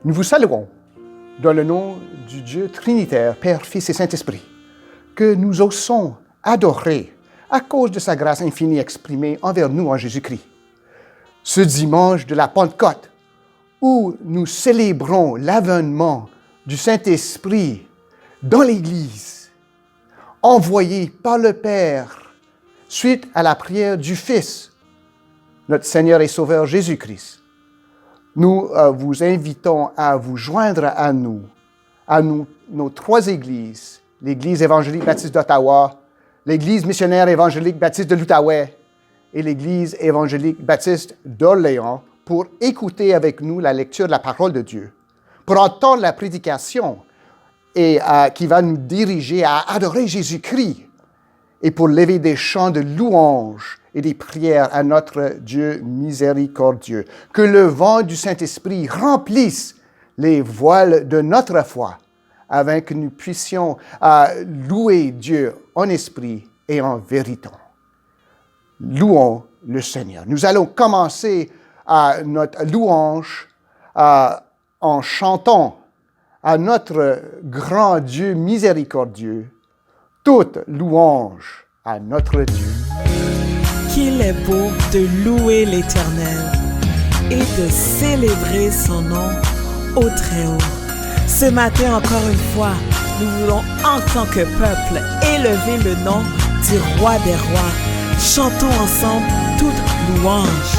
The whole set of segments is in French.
Nous vous saluons dans le nom du Dieu Trinitaire, Père, Fils et Saint-Esprit, que nous osons adorer à cause de sa grâce infinie exprimée envers nous en Jésus-Christ. Ce dimanche de la Pentecôte, où nous célébrons l'avènement du Saint-Esprit dans l'Église, envoyé par le Père suite à la prière du Fils, notre Seigneur et Sauveur Jésus-Christ. Nous vous invitons à vous joindre à nous, nos trois églises, l'Église évangélique baptiste d'Ottawa, l'Église missionnaire évangélique baptiste de l'Outaouais et l'Église évangélique baptiste d'Orléans, pour écouter avec nous la lecture de la parole de Dieu, pour entendre la prédication et qui va nous diriger à adorer Jésus-Christ et pour lever des chants de louange et des prières à notre Dieu miséricordieux. Que le vent du Saint-Esprit remplisse les voiles de notre foi, afin que nous puissions louer Dieu en esprit et en vérité. Louons le Seigneur. Nous allons commencer notre louange en chantant à notre grand Dieu miséricordieux, toute louange à notre Dieu. Qu'il est beau de louer l'Éternel et de célébrer son nom au Très-Haut. Ce matin, encore une fois, nous voulons en tant que peuple élever le nom du Roi des Rois. Chantons ensemble toute louange.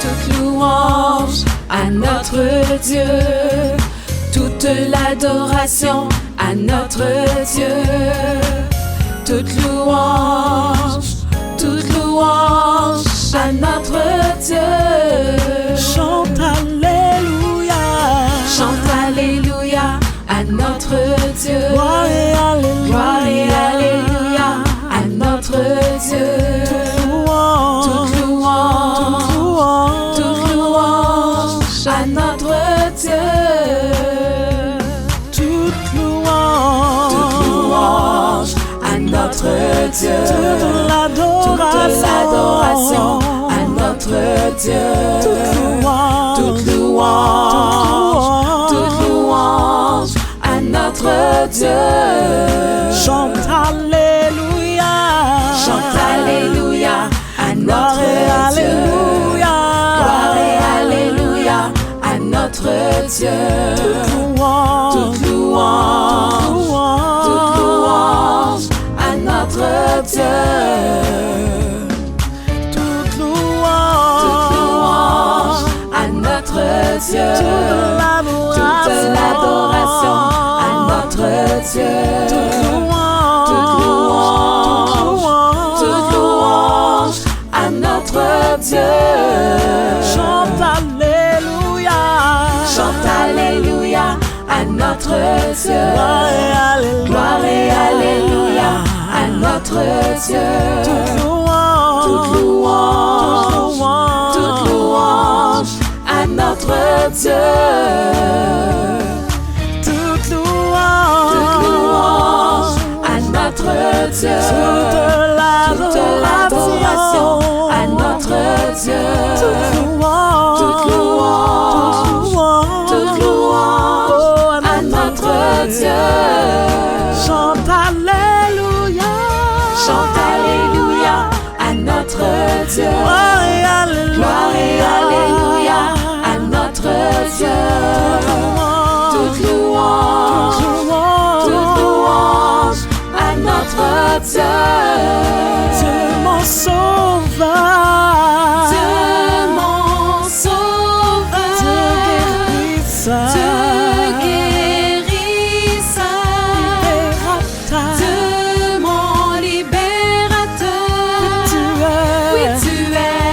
Toute louange à notre Dieu, toute l'adoration à notre Dieu. Toute louange à notre Dieu. Chante Alléluia. Chante Alléluia à notre Dieu. Gloire et Alléluia. Gloire et Alléluia à notre Dieu. Toute louange à notre Dieu. Toute louange à notre Dieu. Toute l'adoration à notre Dieu. Toute louange à notre Dieu. Chante Alléluia. Chante Alléluia à notre Dieu. Alléluia. Gloire et Alléluia à notre Dieu. Toute louange à notre Dieu. Toute louange à notre Dieu. Toute l'adoration à notre Dieu. Toute louange à notre Dieu. Chante Alléluia. Chante Alléluia à notre Dieu. Gloire et Alléluia à notre Dieu. Toute louange à notre Dieu. Toute louange à notre Dieu. Toute l'adoration à notre Dieu. Toute louange à notre Dieu. Chante Alléluia. Chante Alléluia à notre Dieu. Gloire et Alléluia. Gloire et Alléluia à notre Dieu. Toute louange à notre Dieu. Dieu mon sauveur. Dieu mon sauveur. Dieu guérisseur. guérisseur. Dieu mon libérateur. Oui, tu es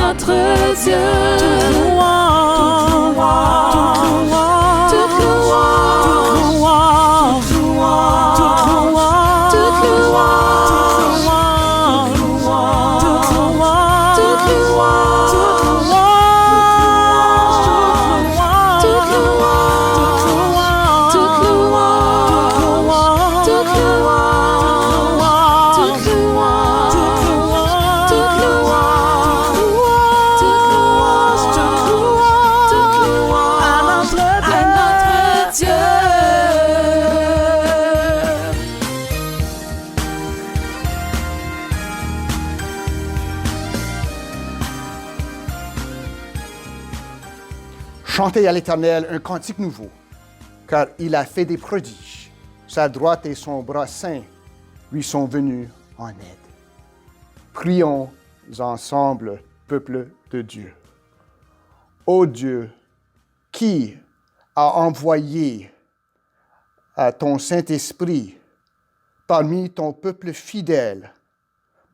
notre Dieu. Toute louange, Toute louange, toute louange, toute louange, toute louange, toute louange, toute louange, toute louange, toute louange, toute louange, toute louange, toute louange, toute louange, toute louange à notre Dieu. Chantez à l'Éternel un cantique nouveau, car il a fait des prodiges. Sa droite et son bras saint lui sont venus en aide. Prions ensemble, peuple de Dieu. Ô Dieu, qui a envoyé ton Saint-Esprit parmi ton peuple fidèle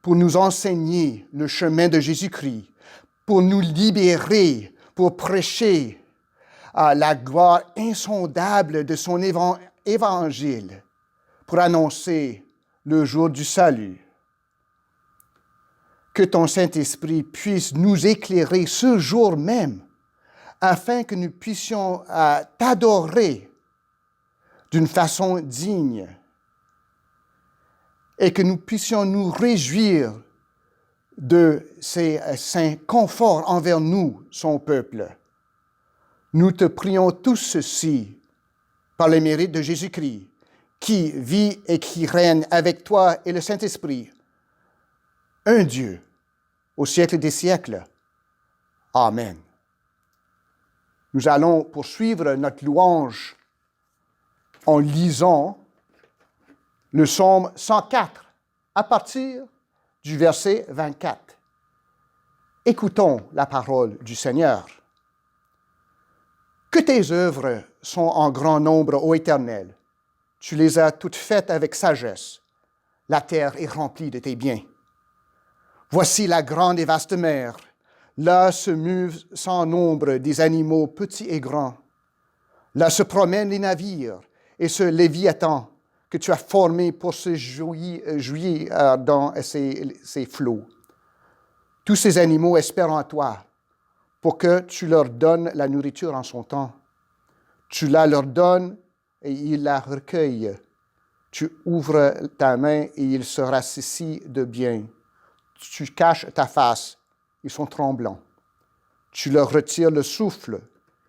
pour nous enseigner le chemin de Jésus-Christ, pour nous libérer, pour prêcher la gloire insondable de son évangile, pour annoncer le jour du salut. Que ton Saint-Esprit puisse nous éclairer ce jour même, afin que nous puissions t'adorer d'une façon digne et que nous puissions nous réjouir de ses saints conforts envers nous, son peuple. Nous te prions tous ceci par le mérite de Jésus-Christ, qui vit et qui règne avec toi et le Saint-Esprit, un Dieu, au siècle des siècles. Amen. Nous allons poursuivre notre louange en lisant le psaume 104 à partir du verset 24. Écoutons la parole du Seigneur. Que tes œuvres sont en grand nombre, ô Éternel. Tu les as toutes faites avec sagesse. La terre est remplie de tes biens. Voici la grande et vaste mer. Là se muent sans nombre des animaux petits et grands. Là se promènent les navires et ce léviathan que tu as formé pour se jouir dans ces flots. Tous ces animaux espèrent en toi pour que tu leur donnes la nourriture en son temps. Tu la leur donnes et ils la recueillent. Tu ouvres ta main et ils se rassasient de bien. Tu caches ta face, ils sont tremblants. Tu leur retires le souffle,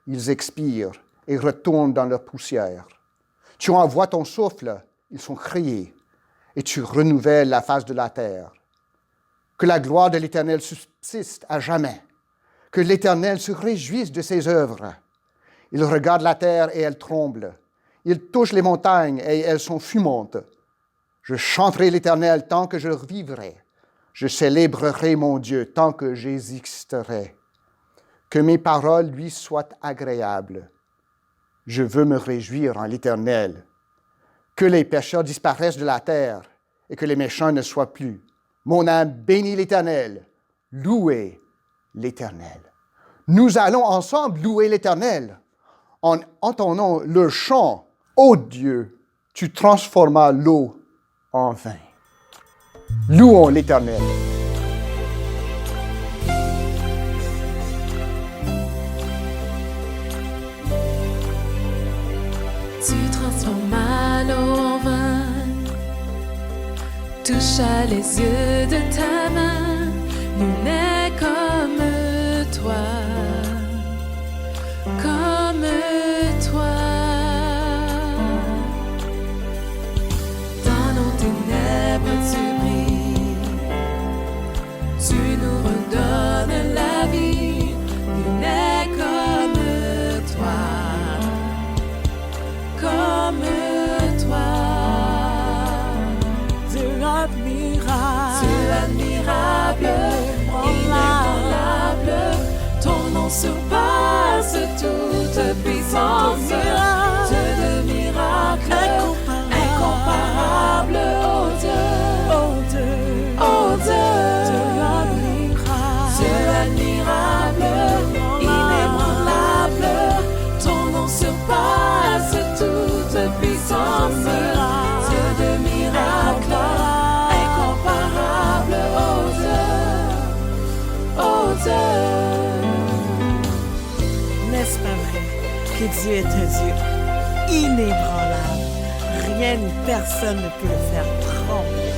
ils expirent et retournent dans leur poussière. Tu envoies ton souffle, ils sont créés, et tu renouvelles la face de la terre. Que la gloire de l'Éternel subsiste à jamais. Que l'Éternel se réjouisse de ses œuvres. Il regarde la terre et elle tremble. Il touche les montagnes et elles sont fumantes. Je chanterai l'Éternel tant que je vivrai. Je célébrerai mon Dieu tant que j'existerai. Que mes paroles lui soient agréables. Je veux me réjouir en l'Éternel. Que les pécheurs disparaissent de la terre et que les méchants ne soient plus. Mon âme bénit l'Éternel. Louez l'Éternel. Nous allons ensemble louer l'Éternel en entendant le chant. Ô Dieu, tu transformas l'eau en vin. Louons l'Éternel. Tu transformas l'eau en vin, toucha les yeux de ta main, nous n'est comme toi, comme toi. Dans nos ténèbres tu brilles, tu nous redonnes la vie, nous n'est comme toi. Comme toi, Dieu admirable, Dieu admirable, inébranlable, ton nom surpasse toute puissance, Dieu de miracles, incomparable, oh Dieu, oh Dieu, oh Dieu, Dieu admirable, Dieu admirable. N'est-ce pas vrai que Dieu est un Dieu inébranlable? Rien ni personne ne peut le faire trembler.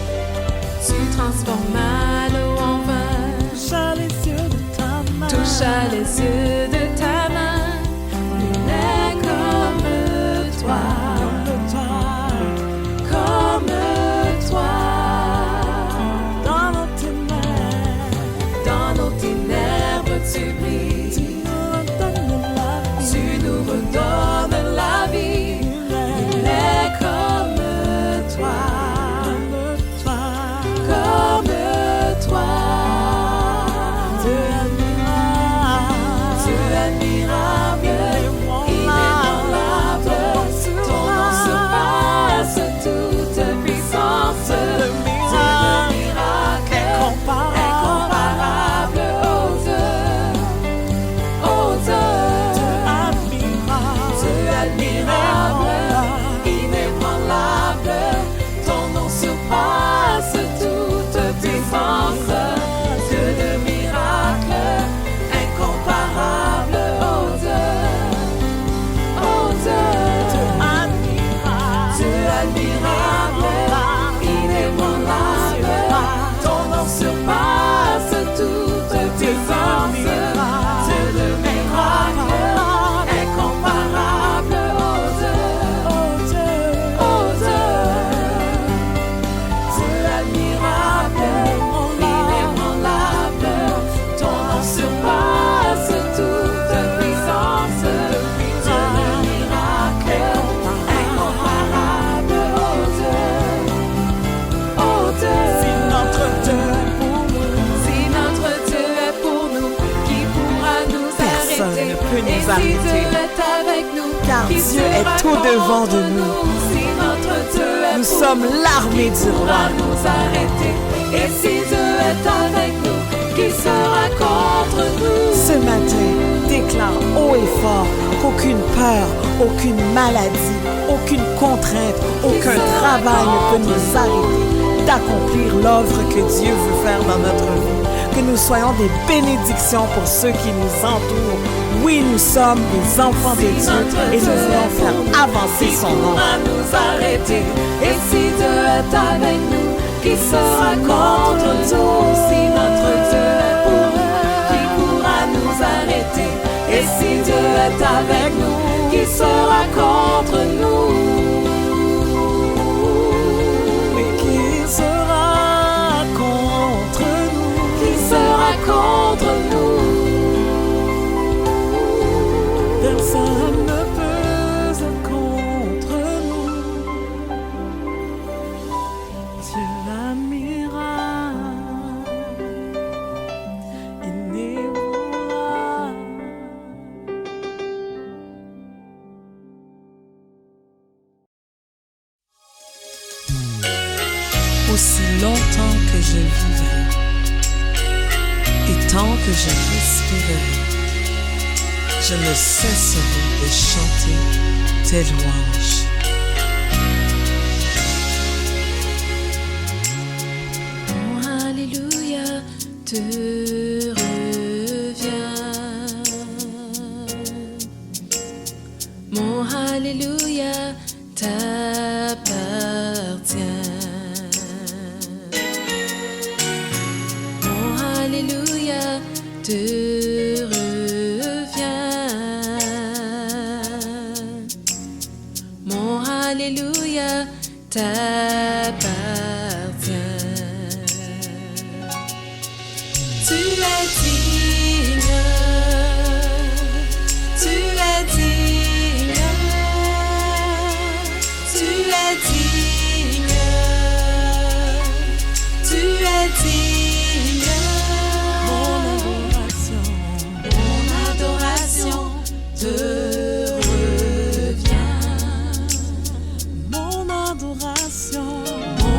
Tu transformas l'eau en vin. Toucha les yeux de ta main. Toucha les yeux de ta main. Nul n'est comme toi. Comme toi. Dans nos ténèbres. Dans nos ténèbres, tu brilles. Tu nous redonnes la vie. Nul n'est comme toi. Comme toi. Dieu admirable, Inébranlable, ton nom surpasse toute puissance. Dieu de miracle, incomparable, Dieu admirable, inébranlable, ton nom surpasse toute puissance. Dieu de miracle, incomparable, Dieu admirable, inébranlable, ton nom surpasse toute puissance. Dieu de miracle, incomparable, Dieu admirable, inébranlable, ton nom surpasse toute puissance. Dieu de miracle, incomparable, Dieu. Si notre Dieu est pour nous, Si notre Dieu est pour nous, qui pourra nous Personne arrêter? ne peut nous Et si arrêter. Dieu est avec nous, Car qui Dieu sera est au-devant de contre nous. Si notre Dieu est nous pour sommes nous, l'armée qui du pourra roi. nous arrêter? Et si Dieu est avec nous, qui sera contre nous? Ce matin, déclare haut et fort qu'aucune peur, aucune maladie, aucune contrainte, aucun travail ne peut nous arrêter d'accomplir l'œuvre que Dieu veut faire dans notre vie. Que nous soyons des bénédictions pour ceux qui nous entourent. Oui, nous sommes des enfants de Si Dieu notre et nous Dieu voulons est pour faire nous, avancer qui son nom. pourra nous arrêter? Et si Dieu est avec nous, qui sera contre nous? Si notre Dieu est pour nous, qui pourra nous arrêter? Et si Dieu est avec nous, qui sera contre nous? Mais qui sera contre nous? Qui sera contre nous? Personne ne peut être contre nous. Dieu admirable, inébranlable. Aussi longtemps que je vivrai, et tant que je respirerai, je ne cesserai de chanter tes louanges. Mon Alléluia te revient. Mon Alléluia t'appartient. Mon Alléluia te revient. Mon Alléluia t'appartient. Tu es digne, tu es digne, tu es digne, tu es digne. Mon adoration te revient. Mon adoration, Mon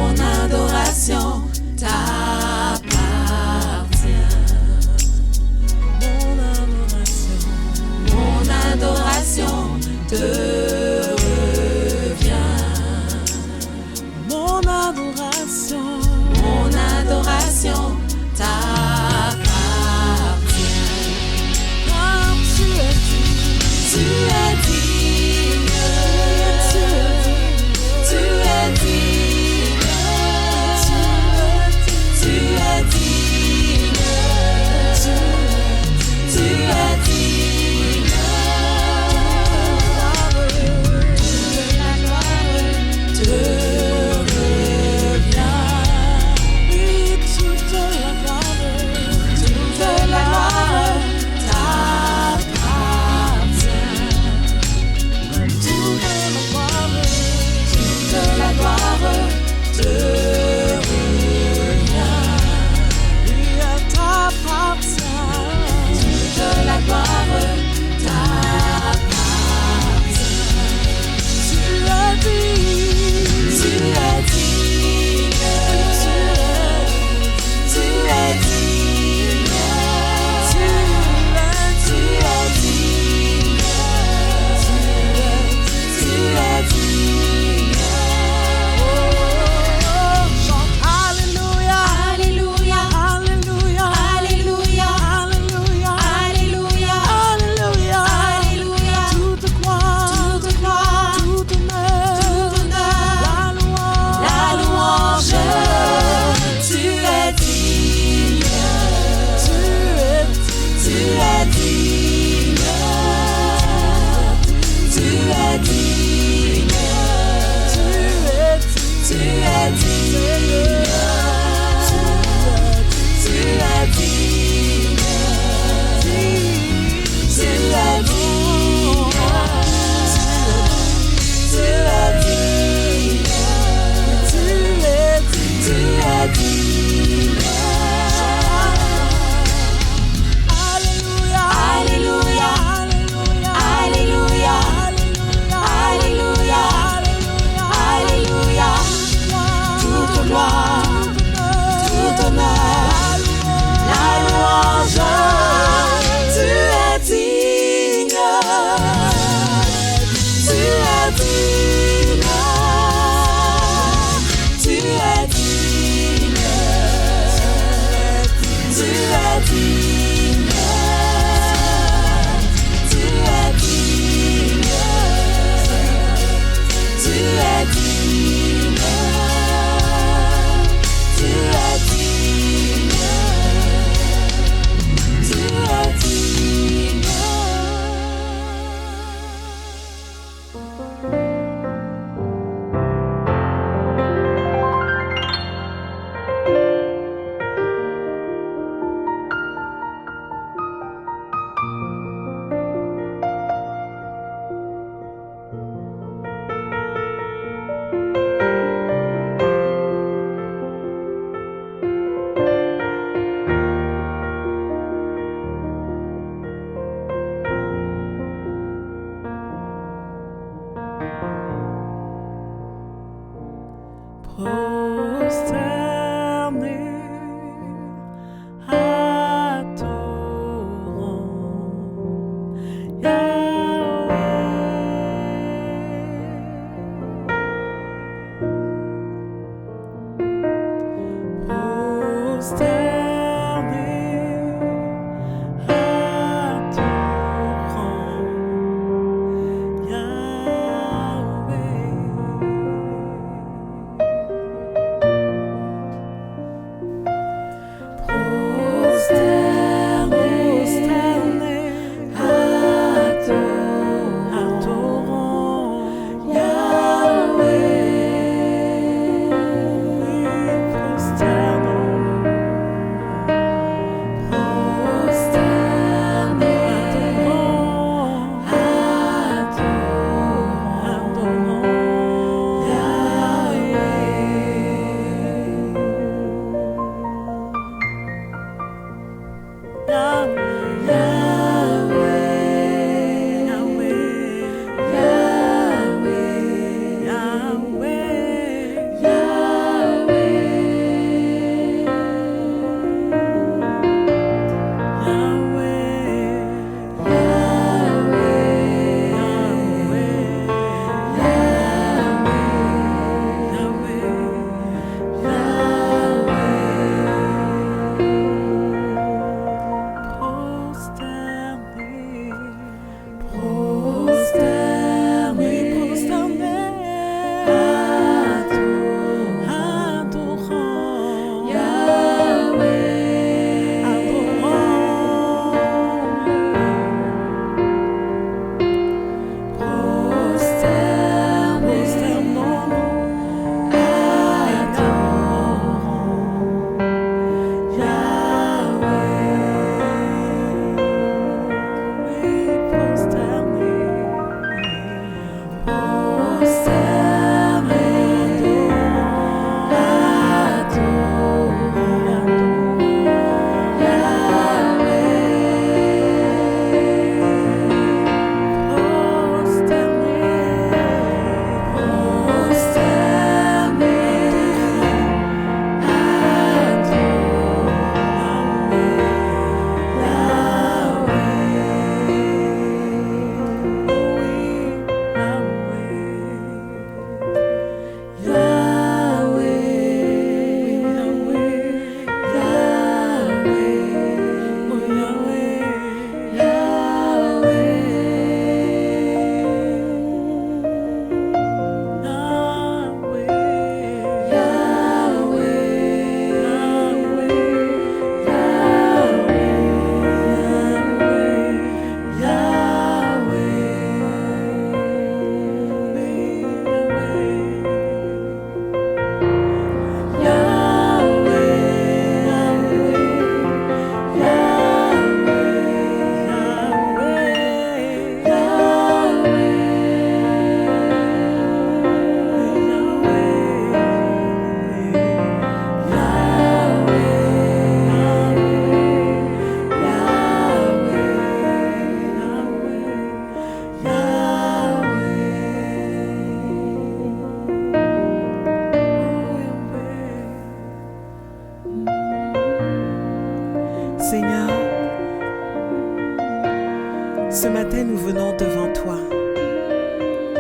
Ce matin, nous venons devant toi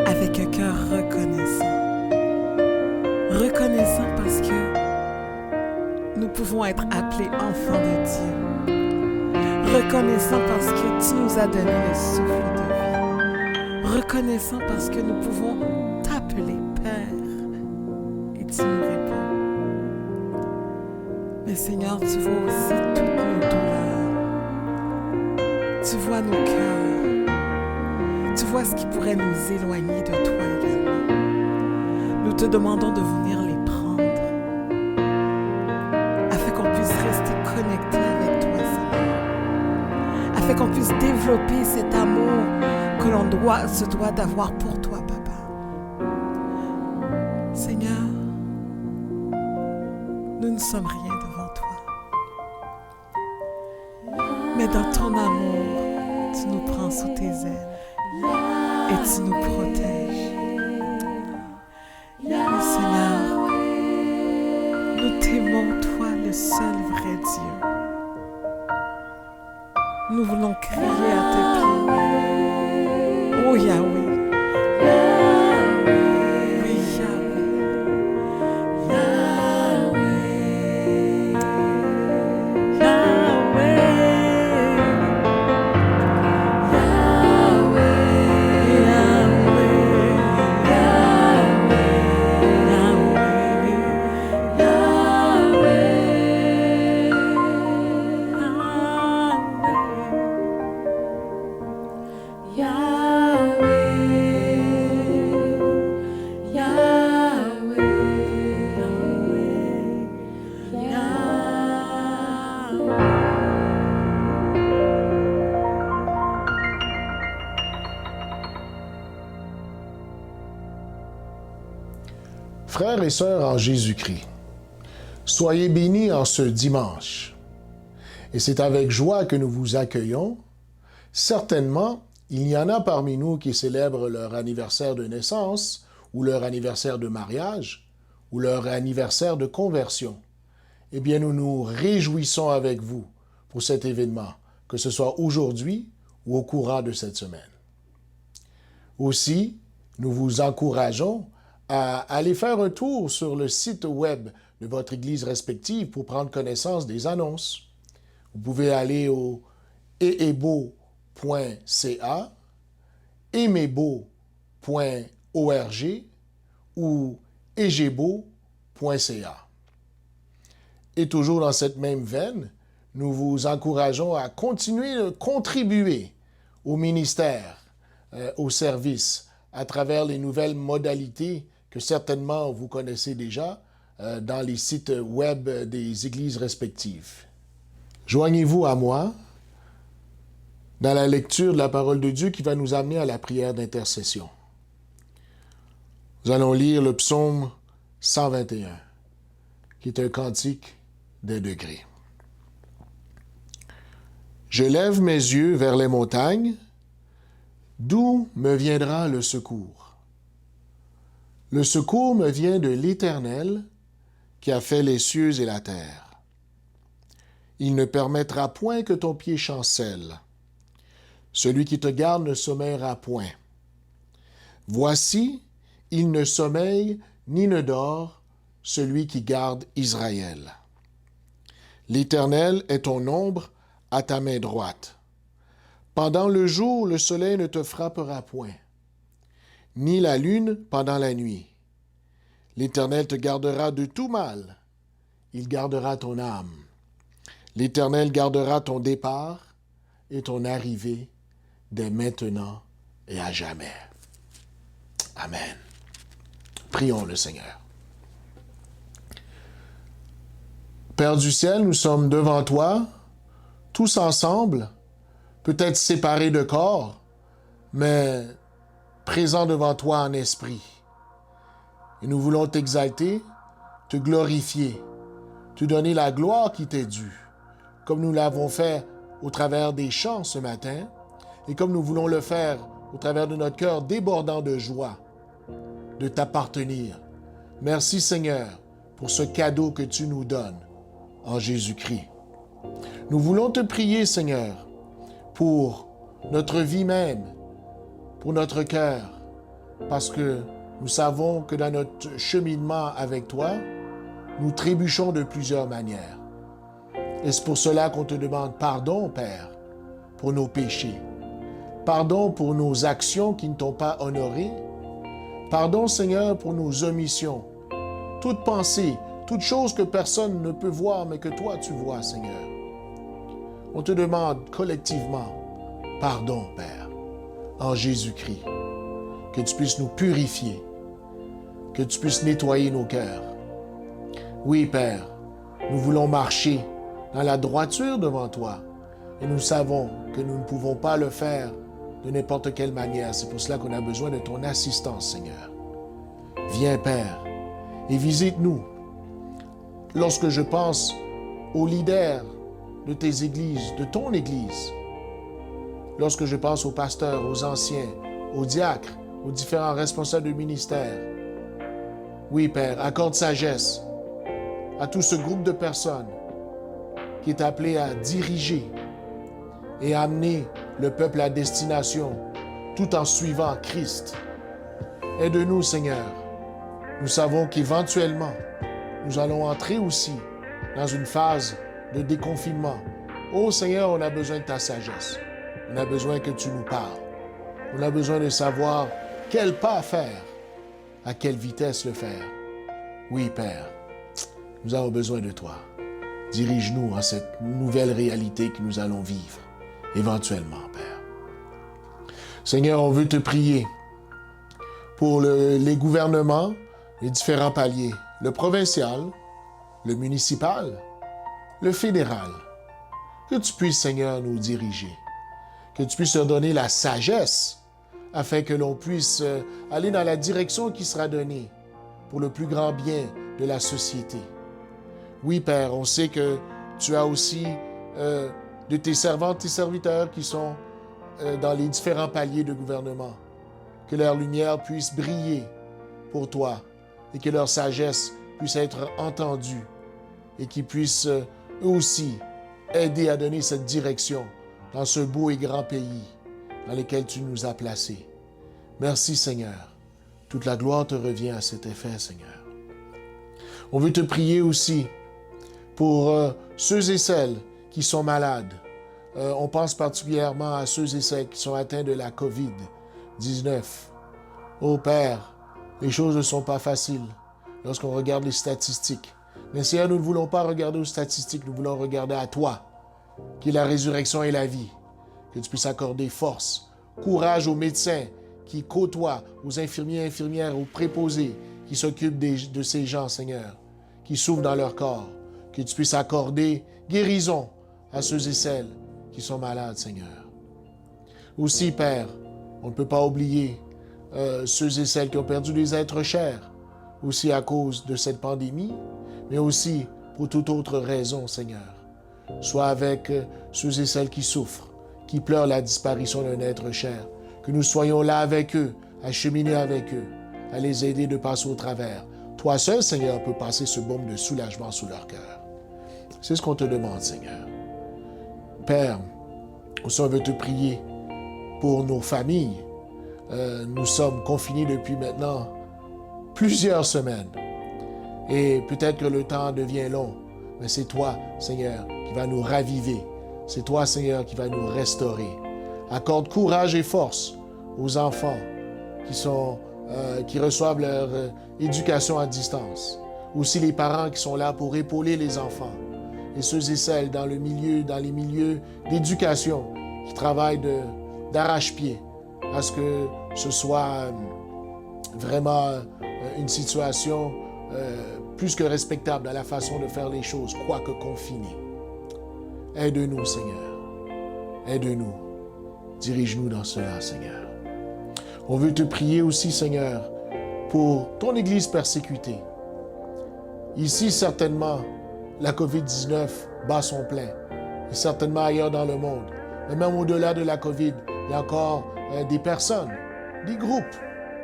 avec un cœur reconnaissant. Reconnaissant parce que nous pouvons être appelés enfants de Dieu. Reconnaissant parce que tu nous as donné le souffle de vie. Reconnaissant parce que nous pouvons t'appeler Père et tu nous réponds. Mais Seigneur, tu vois aussi toutes nos douleurs. Tu vois nos cœurs. Tu vois ce qui pourrait nous éloigner de toi également. Nous te demandons de venir les prendre afin qu'on puisse rester connecté avec toi, Seigneur. Afin qu'on puisse développer cet amour que l'on se doit d'avoir pour toi, Papa. Seigneur, nous ne sommes rien devant toi. Mais dans ton amour, tu nous prends sous tes ailes et tu nous protèges. Mais Seigneur, nous t'aimons, toi, le seul vrai Dieu. Nous voulons crier à tes pieds. Oh Yahweh. Oui, Frères et sœurs en Jésus-Christ, soyez bénis en ce dimanche. Et c'est avec joie que nous vous accueillons. Certainement, il y en a parmi nous qui célèbrent leur anniversaire de naissance, ou leur anniversaire de mariage, ou leur anniversaire de conversion. Eh bien, nous nous réjouissons avec vous pour cet événement, que ce soit aujourd'hui ou au courant de cette semaine. Aussi, nous vous encourageons à aller faire un tour sur le site web de votre église respective pour prendre connaissance des annonces. Vous pouvez aller au eebo.ca, emebo.org ou egebo.ca. Et toujours dans cette même veine, nous vous encourageons à continuer de contribuer au ministère, au service, à travers les nouvelles modalités que certainement vous connaissez déjà dans les sites web des églises respectives. Joignez-vous à moi dans la lecture de la parole de Dieu qui va nous amener à la prière d'intercession. Nous allons lire le psaume 121, qui est un cantique des degrés. Je lève mes yeux vers les montagnes, d'où me viendra le secours? Le secours me vient de l'Éternel qui a fait les cieux et la terre. Il ne permettra point que ton pied chancelle. Celui qui te garde ne sommeillera point. Voici, il ne sommeille ni ne dort, celui qui garde Israël. L'Éternel est ton ombre à ta main droite. Pendant le jour, le soleil ne te frappera point, ni la lune pendant la nuit. L'Éternel te gardera de tout mal. Il gardera ton âme. L'Éternel gardera ton départ et ton arrivée dès maintenant et à jamais. Amen. Prions le Seigneur. Père du ciel, nous sommes devant toi, tous ensemble, peut-être séparés de corps, mais présents devant toi en esprit. Et nous voulons t'exalter, te glorifier, te donner la gloire qui t'est due, comme nous l'avons fait au travers des chants ce matin, et comme nous voulons le faire au travers de notre cœur débordant de joie, de t'appartenir. Merci Seigneur pour ce cadeau que tu nous donnes en Jésus-Christ. Nous voulons te prier Seigneur pour notre vie même, pour notre cœur, parce que nous savons que dans notre cheminement avec toi, nous trébuchons de plusieurs manières. Et c'est pour cela qu'on te demande pardon, Père, pour nos péchés. Pardon pour nos actions qui ne t'ont pas honoré. Pardon, Seigneur, pour nos omissions. Toute pensée, toute chose que personne ne peut voir, mais que toi, tu vois, Seigneur. On te demande collectivement pardon, Père, en Jésus-Christ. Que tu puisses nous purifier, que tu puisses nettoyer nos cœurs. Oui, Père, nous voulons marcher dans la droiture devant toi et nous savons que nous ne pouvons pas le faire de n'importe quelle manière. C'est pour cela qu'on a besoin de ton assistance, Seigneur. Viens, Père, et visite-nous. Lorsque je pense aux leaders de tes églises, de ton Église, lorsque je pense aux pasteurs, aux anciens, aux diacres, aux différents responsables de ministère, oui, Père, accorde sagesse à tout ce groupe de personnes qui est appelé à diriger et à amener le peuple à destination tout en suivant Christ. Aide-nous, Seigneur. Nous savons qu'éventuellement, nous allons entrer aussi dans une phase de déconfinement. Oh Seigneur, on a besoin de ta sagesse. On a besoin que tu nous parles. On a besoin de savoir quel pas faire, à quelle vitesse le faire. Oui, Père, nous avons besoin de toi. Dirige-nous en cette nouvelle réalité que nous allons vivre, éventuellement, Père. Seigneur, on veut te prier pour les gouvernements, les différents paliers, le provincial, le municipal, le fédéral. Que tu puisses, Seigneur, nous diriger. Que tu puisses leur donner la sagesse afin que l'on puisse aller dans la direction qui sera donnée pour le plus grand bien de la société. Oui, Père, on sait que tu as aussi de tes servantes et serviteurs qui sont dans les différents paliers de gouvernement. Que leur lumière puisse briller pour toi et que leur sagesse puisse être entendue et qu'ils puissent eux aussi aider à donner cette direction dans ce beau et grand pays dans lequel tu nous as placés. Merci, Seigneur. Toute la gloire te revient à cet effet, Seigneur. On veut te prier aussi pour ceux et celles qui sont malades. On pense particulièrement à ceux et celles qui sont atteints de la COVID-19. Ô Père, les choses ne sont pas faciles lorsqu'on regarde les statistiques. Mais Seigneur, nous ne voulons pas regarder aux statistiques, nous voulons regarder à toi, qui est la résurrection et la vie. Que tu puisses accorder force, courage aux médecins qui côtoient, aux infirmiers, infirmières, aux préposés qui s'occupent de ces gens, Seigneur, qui souffrent dans leur corps. Que tu puisses accorder guérison à ceux et celles qui sont malades, Seigneur. Aussi, Père, on ne peut pas oublier ceux et celles qui ont perdu des êtres chers, aussi à cause de cette pandémie, mais aussi pour toute autre raison, Seigneur. Soit avec ceux et celles qui souffrent, qui pleurent la disparition d'un être cher, que nous soyons là avec eux, à cheminer avec eux, à les aider de passer au travers. Toi seul, Seigneur, peux passer ce baume de soulagement sous leur cœur. C'est ce qu'on te demande, Seigneur. Père, aussi on veut te prier pour nos familles. Nous sommes confinés depuis maintenant plusieurs semaines. Et peut-être que le temps devient long, mais c'est toi, Seigneur, qui va nous raviver. C'est toi, Seigneur, qui va nous restaurer. Accorde courage et force aux enfants qui reçoivent leur éducation à distance. Aussi les parents qui sont là pour épauler les enfants. Et ceux et celles dans les milieux d'éducation qui travaillent d'arrache-pied à ce que ce soit vraiment une situation plus que respectable dans la façon de faire les choses, quoique confinée. Aide-nous, Seigneur. Aide-nous. Dirige-nous dans cela, Seigneur. On veut te prier aussi, Seigneur, pour ton Église persécutée. Ici, certainement, la COVID-19 bat son plein, et certainement ailleurs dans le monde. Mais même au-delà de la COVID, il y a encore des personnes, des groupes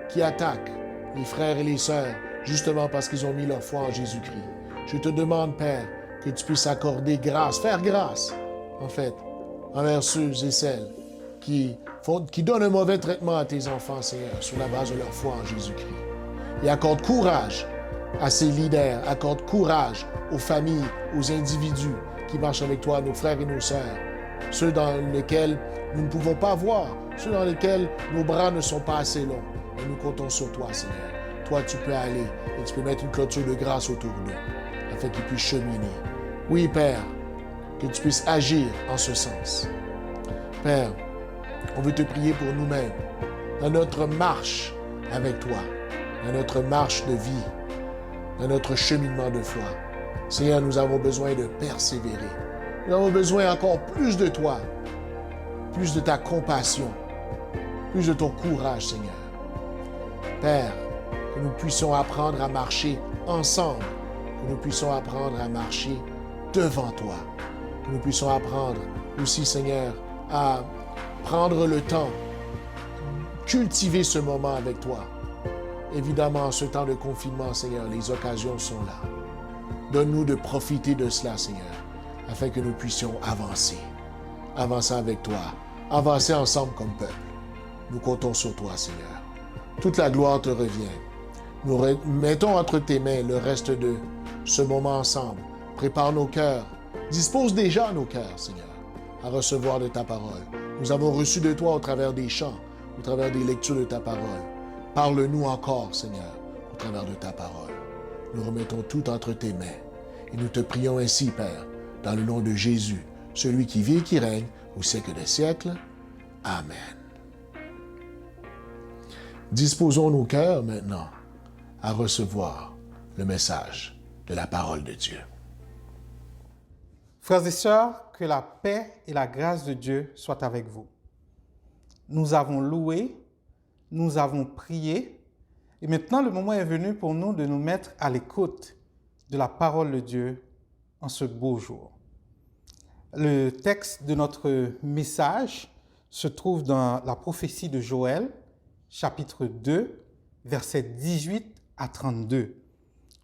qui attaquent les frères et les sœurs, justement parce qu'ils ont mis leur foi en Jésus-Christ. Je te demande, Père, que tu puisses accorder grâce, faire grâce, en fait, envers ceux et celles qui donnent un mauvais traitement à tes enfants, Seigneur, sur la base de leur foi en Jésus-Christ. Et accorde courage à ces leaders, accorde courage aux familles, aux individus qui marchent avec toi, nos frères et nos sœurs, ceux dans lesquels nous ne pouvons pas voir, ceux dans lesquels nos bras ne sont pas assez longs. Mais nous comptons sur toi, Seigneur. Toi, tu peux aller et tu peux mettre une clôture de grâce autour d'eux, afin qu'ils puissent cheminer. Oui, Père, que tu puisses agir en ce sens. Père, on veut te prier pour nous-mêmes, dans notre marche avec toi, dans notre marche de vie, dans notre cheminement de foi. Seigneur, nous avons besoin de persévérer. Nous avons besoin encore plus de toi, plus de ta compassion, plus de ton courage, Seigneur. Père, que nous puissions apprendre à marcher ensemble, que nous puissions apprendre à marcher devant toi, que nous puissions apprendre aussi, Seigneur, à prendre le temps, cultiver ce moment avec toi. Évidemment, en ce temps de confinement, Seigneur, les occasions sont là. Donne-nous de profiter de cela, Seigneur, afin que nous puissions avancer. Avancer avec toi, avancer ensemble comme peuple. Nous comptons sur toi, Seigneur. Toute la gloire te revient. Nous mettons entre tes mains le reste de ce moment ensemble. Prépare nos cœurs. Dispose déjà nos cœurs, Seigneur, à recevoir de ta parole. Nous avons reçu de toi au travers des chants, au travers des lectures de ta parole. Parle-nous encore, Seigneur, au travers de ta parole. Nous remettons tout entre tes mains. Et nous te prions ainsi, Père, dans le nom de Jésus, celui qui vit et qui règne au siècle des siècles. Amen. Disposons nos cœurs maintenant à recevoir le message de la parole de Dieu. Frères et sœurs, que la paix et la grâce de Dieu soient avec vous. Nous avons loué, nous avons prié, et maintenant le moment est venu pour nous de nous mettre à l'écoute de la parole de Dieu en ce beau jour. Le texte de notre message se trouve dans la prophétie de Joël, chapitre 2, versets 18 à 32.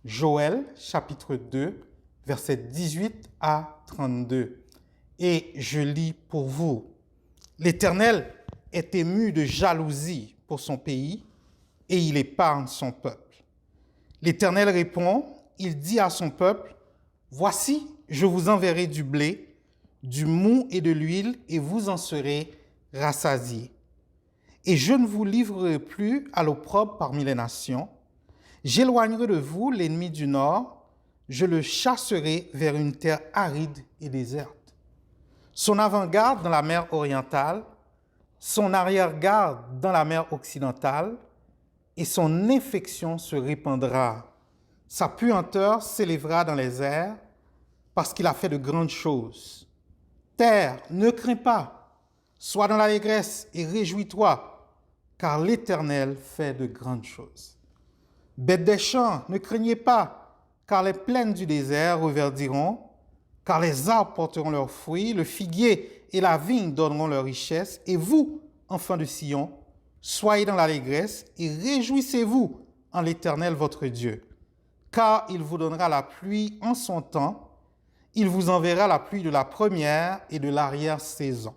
Joël, chapitre 2, versets 18 à 32. Et je lis pour vous. L'Éternel est ému de jalousie pour son pays et il épargne son peuple. L'Éternel répond, il dit à son peuple, « Voici, je vous enverrai du blé, du mou et de l'huile et vous en serez rassasiés. Et je ne vous livrerai plus à l'opprobre parmi les nations. J'éloignerai de vous l'ennemi du nord, je le chasserai vers une terre aride et déserte. Son avant-garde dans la mer orientale, son arrière-garde dans la mer occidentale, et son infection se répandra. Sa puanteur s'élèvera dans les airs, parce qu'il a fait de grandes choses. Terre, ne crains pas, sois dans l'allégresse et réjouis-toi, car l'Éternel fait de grandes choses. Bêtes des champs, ne craignez pas, car les plaines du désert reverdiront, car les arbres porteront leurs fruits, le figuier et la vigne donneront leur richesse, et vous, enfants de Sion, soyez dans l'allégresse et réjouissez-vous en l'Éternel votre Dieu, car il vous donnera la pluie en son temps, il vous enverra la pluie de la première et de l'arrière-saison.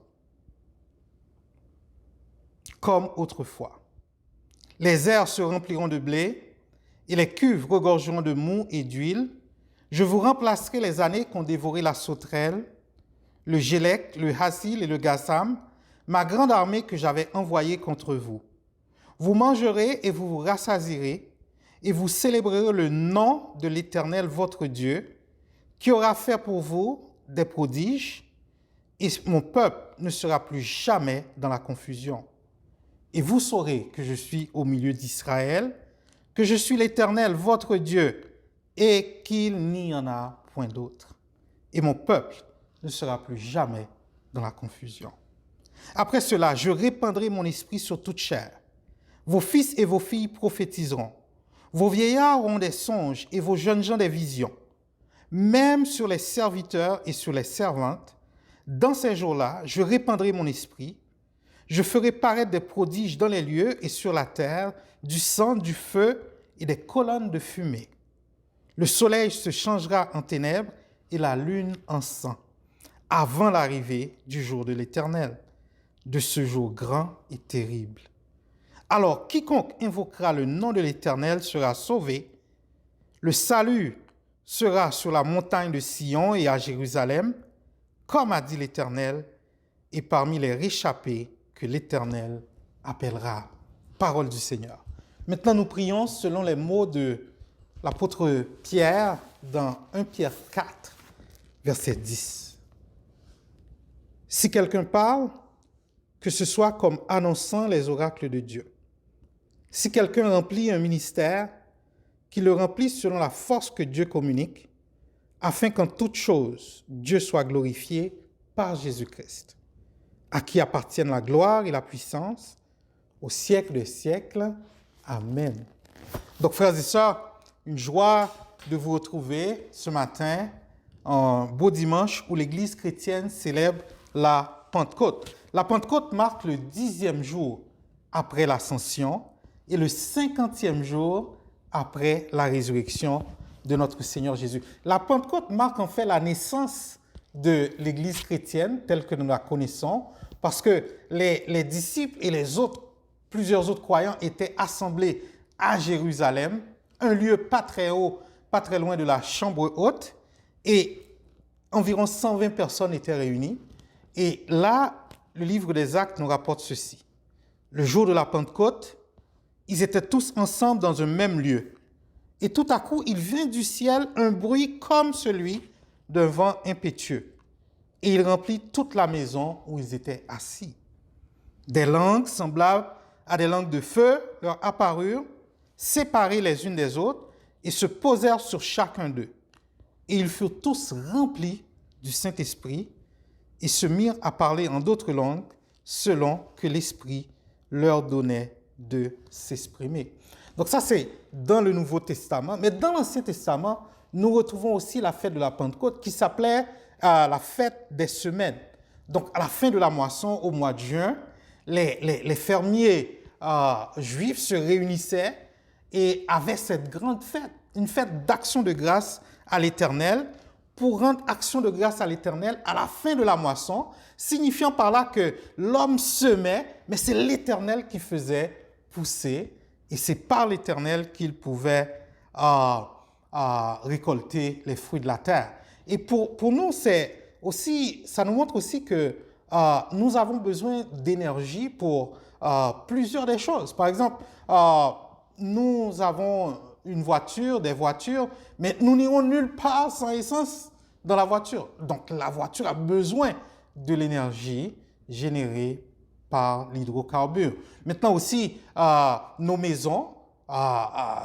Comme autrefois. Les airs se rempliront de blé et les cuves regorgeront de mou et d'huile. Je vous remplacerai les années qu'ont dévoré la sauterelle, le gélec, le hassil et le gassam, ma grande armée que j'avais envoyée contre vous. Vous mangerez et vous vous rassasierez, et vous célébrerez le nom de l'Éternel votre Dieu, qui aura fait pour vous des prodiges, et mon peuple ne sera plus jamais dans la confusion. Et vous saurez que je suis au milieu d'Israël, que je suis l'Éternel votre Dieu, et qu'il n'y en a point d'autre. Et mon peuple ne sera plus jamais dans la confusion. Après cela, je répandrai mon esprit sur toute chair. Vos fils et vos filles prophétiseront. Vos vieillards auront des songes et vos jeunes gens des visions. Même sur les serviteurs et sur les servantes, dans ces jours-là, je répandrai mon esprit. Je ferai paraître des prodiges dans les lieux et sur la terre, du sang, du feu et des colonnes de fumée. Le soleil se changera en ténèbres et la lune en sang, avant l'arrivée du jour de l'Éternel. de ce jour grand et terrible. Alors, quiconque invoquera le nom de l'Éternel sera sauvé. Le salut sera sur la montagne de Sion et à Jérusalem, comme a dit l'Éternel, et parmi les réchappés que l'Éternel appellera. Parole du Seigneur. Maintenant, nous prions selon les mots de l'apôtre Pierre dans 1 Pierre 4, verset 10. Si quelqu'un parle, que ce soit comme annonçant les oracles de Dieu. Si quelqu'un remplit un ministère, qu'il le remplisse selon la force que Dieu communique, afin qu'en toute chose, Dieu soit glorifié par Jésus-Christ, à qui appartiennent la gloire et la puissance au siècle des siècles. Amen. Donc, frères et sœurs, une joie de vous retrouver ce matin, en beau dimanche, où l'Église chrétienne célèbre la Pentecôte. La Pentecôte marque le 10e jour après l'Ascension et le 50e jour après la résurrection de notre Seigneur Jésus. La Pentecôte marque en fait la naissance de l'Église chrétienne telle que nous la connaissons, parce que les disciples et plusieurs autres croyants étaient assemblés à Jérusalem, un lieu pas très haut, pas très loin de la chambre haute, et environ 120 personnes étaient réunies. Et là, le livre des Actes nous rapporte ceci. Le jour de la Pentecôte, ils étaient tous ensemble dans un même lieu. Et tout à coup, il vint du ciel un bruit comme celui d'un vent impétueux. Et il remplit toute la maison où ils étaient assis. Des langues semblables à des langues de feu leur apparurent, séparées les unes des autres, et se posèrent sur chacun d'eux. Et ils furent tous remplis du Saint-Esprit et se mirent à parler en d'autres langues selon que l'Esprit leur donnait de s'exprimer. Donc ça, c'est dans le Nouveau Testament. Mais dans l'Ancien Testament, nous retrouvons aussi la fête de la Pentecôte qui s'appelait la fête des semaines. Donc, à la fin de la moisson, au mois de juin, les fermiers juifs se réunissaient et avaient cette grande fête, une fête d'action de grâce à l'Éternel, pour rendre action de grâce à l'Éternel à la fin de la moisson, signifiant par là que l'homme semait, mais c'est l'Éternel qui faisait pousser, et c'est par l'Éternel qu'il pouvait récolter les fruits de la terre. Et pour nous, c'est aussi, ça nous montre aussi que nous avons besoin d'énergie pour plusieurs des choses. Par exemple, nous avons une voiture, des voitures, mais nous n'irons nulle part sans essence dans la voiture. Donc, la voiture a besoin de l'énergie générée par l'hydrocarbure. Maintenant aussi, nos maisons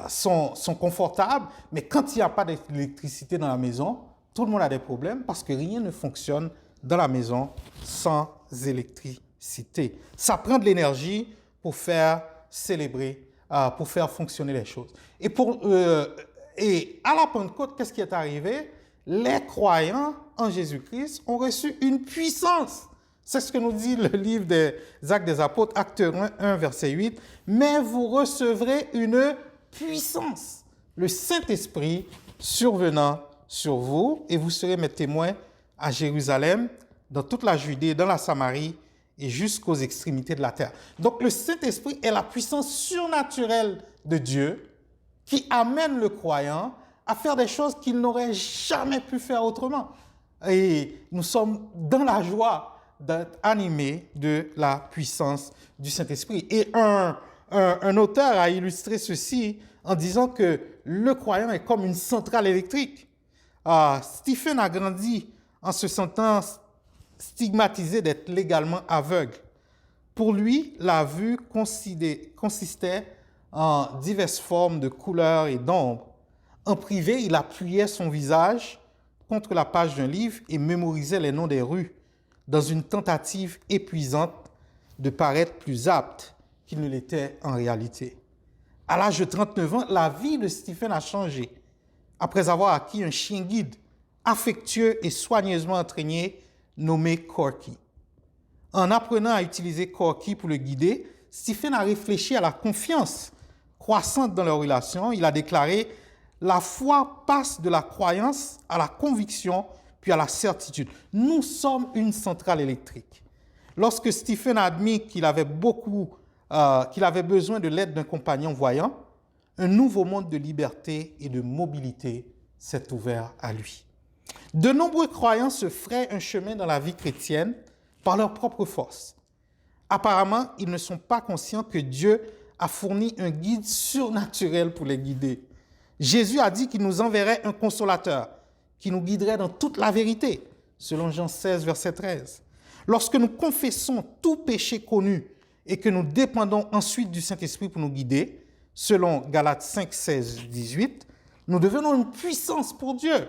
sont confortables, mais quand il n'y a pas d'électricité dans la maison, tout le monde a des problèmes parce que rien ne fonctionne dans la maison sans électricité. Ça prend de l'énergie pour faire célébrer, pour faire fonctionner les choses. Et à la Pentecôte, qu'est-ce qui est arrivé? Les croyants en Jésus-Christ ont reçu une puissance. C'est ce que nous dit le livre des Actes des Apôtres, Acte 1, verset 8. Mais vous recevrez une puissance, le Saint-Esprit survenant sur vous, et vous serez mes témoins à Jérusalem, dans toute la Judée, dans la Samarie et jusqu'aux extrémités de la terre. Donc le Saint-Esprit est la puissance surnaturelle de Dieu qui amène le croyant à faire des choses qu'il n'aurait jamais pu faire autrement. Et nous sommes dans la joie d'être animés de la puissance du Saint-Esprit. Et un auteur a illustré ceci en disant que le croyant est comme une centrale électrique. Stephen a grandi en se sentant stigmatisé d'être légalement aveugle. Pour lui, la vue consistait en diverses formes de couleurs et d'ombres. En privé, il appuyait son visage contre la page d'un livre et mémorisait les noms des rues dans une tentative épuisante de paraître plus apte qu'il ne l'était en réalité. À l'âge de 39 ans, la vie de Stephen a changé après avoir acquis un chien guide affectueux et soigneusement entraîné nommé Corky. En apprenant à utiliser Corky pour le guider, Stephen a réfléchi à la confiance croissante dans leur relation. Il a déclaré « La foi passe de la croyance à la conviction, puis à la certitude. Nous sommes une centrale électrique. Lorsque Stephen a admis qu'il avait besoin de l'aide d'un compagnon voyant, un nouveau monde de liberté et de mobilité s'est ouvert à lui. De nombreux croyants se fraient un chemin dans la vie chrétienne par leur propre force. Apparemment, ils ne sont pas conscients que Dieu a fourni un guide surnaturel pour les guider. Jésus a dit qu'il nous enverrait un consolateur qui nous guiderait dans toute la vérité, selon Jean 16, verset 13. Lorsque nous confessons tout péché connu et que nous dépendons ensuite du Saint-Esprit pour nous guider, selon Galates 5, 16, 18, nous devenons une puissance pour Dieu,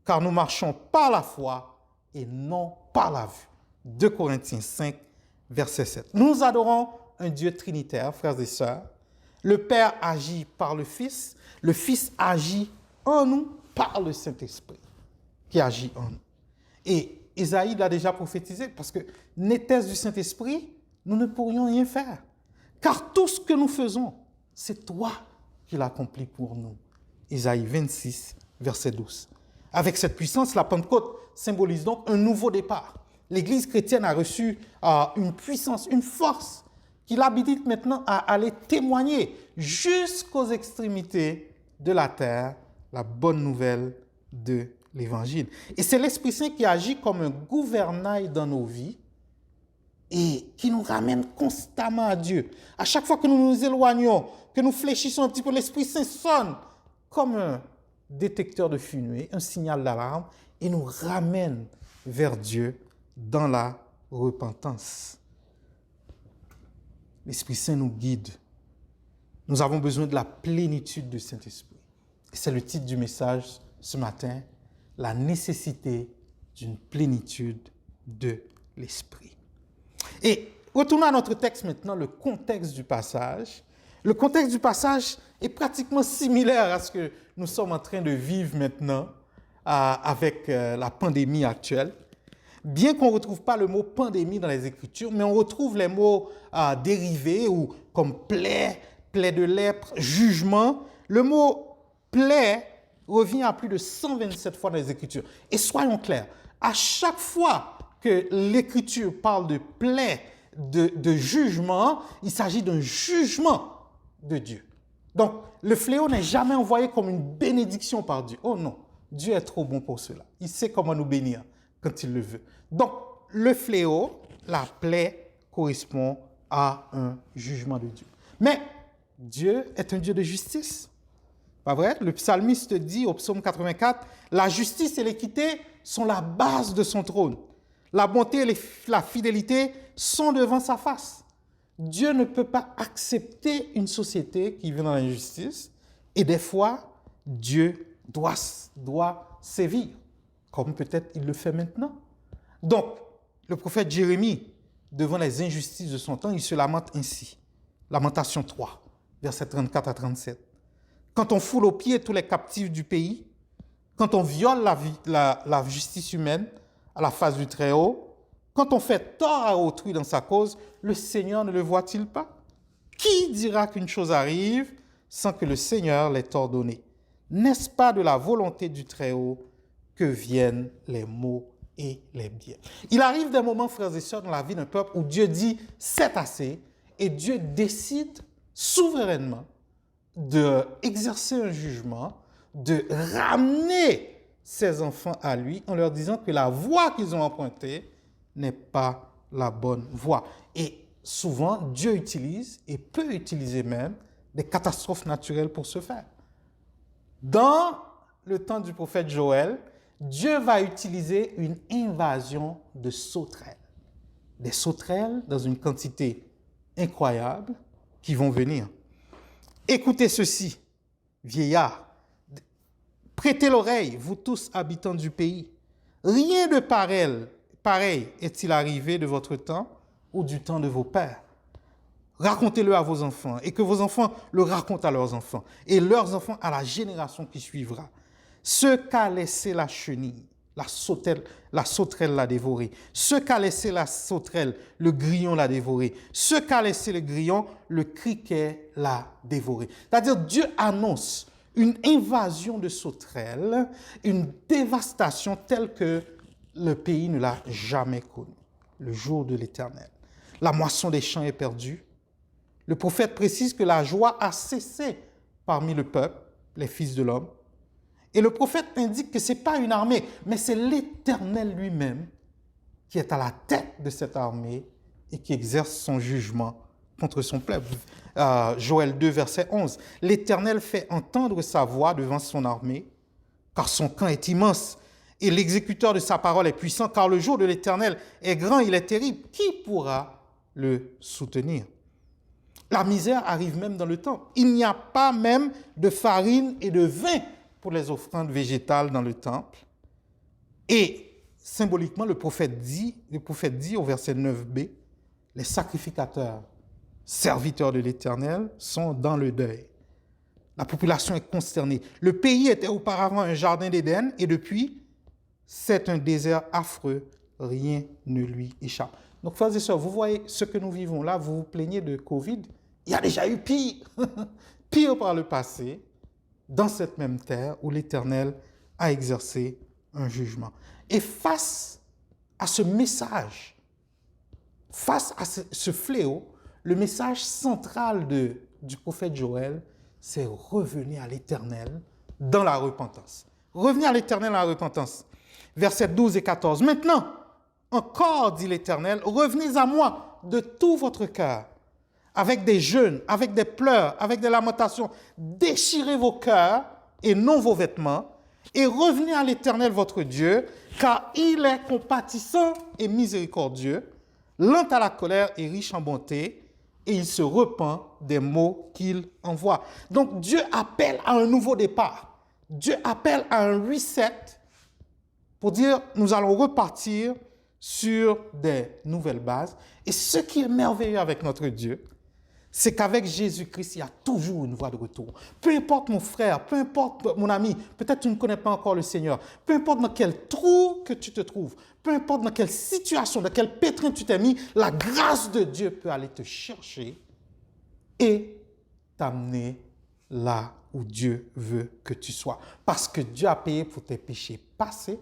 car nous marchons par la foi et non par la vue. 2 Corinthiens 5, verset 7. Nous adorons un Dieu trinitaire, frères et sœurs. Le Père agit par le Fils agit en nous par le Saint-Esprit qui agit en nous. Et Isaïe l'a déjà prophétisé, parce que n'était-ce du Saint-Esprit, nous ne pourrions rien faire. Car tout ce que nous faisons, c'est toi qui l'accomplis pour nous. Isaïe 26, verset 12. Avec cette puissance, la Pentecôte symbolise donc un nouveau départ. L'Église chrétienne a reçu une puissance, une force qui l'habilite maintenant à aller témoigner jusqu'aux extrémités de la terre la bonne nouvelle de l'Évangile. Et c'est l'Esprit Saint qui agit comme un gouvernail dans nos vies et qui nous ramène constamment à Dieu. À chaque fois que nous nous éloignons, que nous fléchissons un petit peu, l'Esprit Saint sonne comme un détecteur de fumée, un signal d'alarme, et nous ramène vers Dieu dans la repentance. L'Esprit Saint nous guide. Nous avons besoin de la plénitude du Saint-Esprit. Et c'est le titre du message ce matin, la nécessité d'une plénitude de l'Esprit. Et retournons à notre texte maintenant, le contexte du passage. Le contexte du passage est pratiquement similaire à ce que nous sommes en train de vivre maintenant avec la pandémie actuelle. Bien qu'on ne retrouve pas le mot pandémie dans les Écritures, mais on retrouve les mots dérivés ou comme plaie, plaie de lèpre, jugement. Le mot plaie revient à plus de 127 fois dans les Écritures. Et soyons clairs, à chaque fois que l'Écriture parle de plaie, de jugement, il s'agit d'un jugement de Dieu. Donc, le fléau n'est jamais envoyé comme une bénédiction par Dieu. Oh non, Dieu est trop bon pour cela. Il sait comment nous bénir quand il le veut. Donc, le fléau, la plaie, correspond à un jugement de Dieu. Mais Dieu est un Dieu de justice. Pas vrai? Le psalmiste dit au psaume 84, « La justice et l'équité sont la base de son trône. La bonté et la fidélité sont devant sa face. » Dieu ne peut pas accepter une société qui vit dans l'injustice. Et des fois, Dieu doit sévir, comme peut-être il le fait maintenant. Donc, le prophète Jérémie, devant les injustices de son temps, il se lamente ainsi. Lamentation 3, versets 34 à 37. Quand on foule aux pieds tous les captifs du pays, quand on viole la justice humaine à la face du Très-Haut, quand on fait tort à autrui dans sa cause, le Seigneur ne le voit-il pas? Qui dira qu'une chose arrive sans que le Seigneur l'ait ordonné? N'est-ce pas de la volonté du Très-Haut que viennent les maux et les biens? Il arrive des moments, frères et sœurs, dans la vie d'un peuple où Dieu dit « c'est assez » et Dieu décide souverainement d'exercer un jugement, de ramener ses enfants à lui en leur disant que la voie qu'ils ont empruntée n'est pas la bonne voie. Et souvent, Dieu utilise et peut utiliser même des catastrophes naturelles pour ce faire. Dans le temps du prophète Joël, Dieu va utiliser une invasion de sauterelles. Des sauterelles dans une quantité incroyable qui vont venir. Écoutez ceci, vieillards. Prêtez l'oreille, vous tous habitants du pays. Rien de pareil est-il arrivé de votre temps ou du temps de vos pères. Racontez-le à vos enfants et que vos enfants le racontent à leurs enfants et leurs enfants à la génération qui suivra. Ce qu'a laissé la chenille, la sauterelle l'a dévoré. Ce qu'a laissé la sauterelle, le grillon l'a dévoré. Ce qu'a laissé le grillon, le criquet l'a dévoré. C'est-à-dire Dieu annonce une invasion de sauterelles, une dévastation telle que le pays ne l'a jamais connue. le jour de l'Éternel. La moisson des champs est perdue. Le prophète précise que la joie a cessé parmi le peuple, les fils de l'homme. Et le prophète indique que ce n'est pas une armée, mais c'est l'Éternel lui-même qui est à la tête de cette armée et qui exerce son jugement contre son peuple. Joël 2, verset 11. L'Éternel fait entendre sa voix devant son armée, car son camp est immense, et l'exécuteur de sa parole est puissant, car le jour de l'Éternel est grand, il est terrible. Qui pourra le soutenir? La misère arrive même dans le temple. Il n'y a pas même de farine et de vin pour les offrandes végétales dans le temple. Et symboliquement, le prophète dit au verset 9b, les sacrificateurs, serviteurs de l'Éternel, sont dans le deuil. La population est consternée. Le pays était auparavant un jardin d'Éden et depuis, c'est un désert affreux. Rien ne lui échappe. Donc, frères et sœurs, vous voyez ce que nous vivons là, vous vous plaignez de Covid. Il y a déjà eu pire, pire par le passé, dans cette même terre où l'Éternel a exercé un jugement. Et face à ce message, face à ce fléau, le message central du prophète Joël, c'est revenir à l'Éternel dans la repentance. Revenir à l'Éternel dans la repentance. Versets 12 et 14. Maintenant, encore, dit l'Éternel, revenez à moi de tout votre cœur, avec des jeûnes, avec des pleurs, avec des lamentations. Déchirez vos cœurs et non vos vêtements, et revenez à l'Éternel votre Dieu, car il est compatissant et miséricordieux, lent à la colère et riche en bonté, et il se repent des maux qu'il envoie. Donc Dieu appelle à un nouveau départ. Dieu appelle à un reset pour dire nous allons repartir sur des nouvelles bases. Et ce qui est merveilleux avec notre Dieu, c'est qu'avec Jésus-Christ, il y a toujours une voie de retour. Peu importe mon frère, peu importe mon ami, peut-être tu ne connais pas encore le Seigneur, peu importe dans quel trou que tu te trouves, peu importe dans quelle situation, dans quel pétrin tu t'es mis, la grâce de Dieu peut aller te chercher et t'amener là où Dieu veut que tu sois. Parce que Dieu a payé pour tes péchés passés,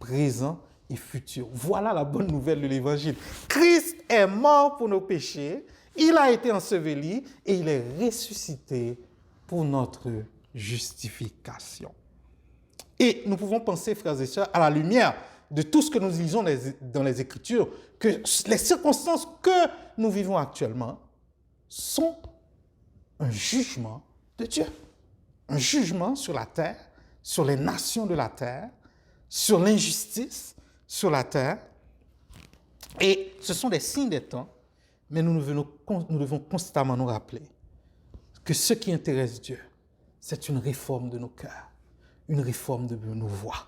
présents et futurs. Voilà la bonne nouvelle de l'Évangile. Christ est mort pour nos péchés. Il a été enseveli et il est ressuscité pour notre justification. Et nous pouvons penser, frères et sœurs, à la lumière de tout ce que nous lisons dans les Écritures, que les circonstances que nous vivons actuellement sont un jugement de Dieu. Un jugement sur la terre, sur les nations de la terre, sur l'injustice sur la terre. Et ce sont des signes des temps. Mais nous devons constamment nous rappeler que ce qui intéresse Dieu, c'est une réforme de nos cœurs, une réforme de nos voies.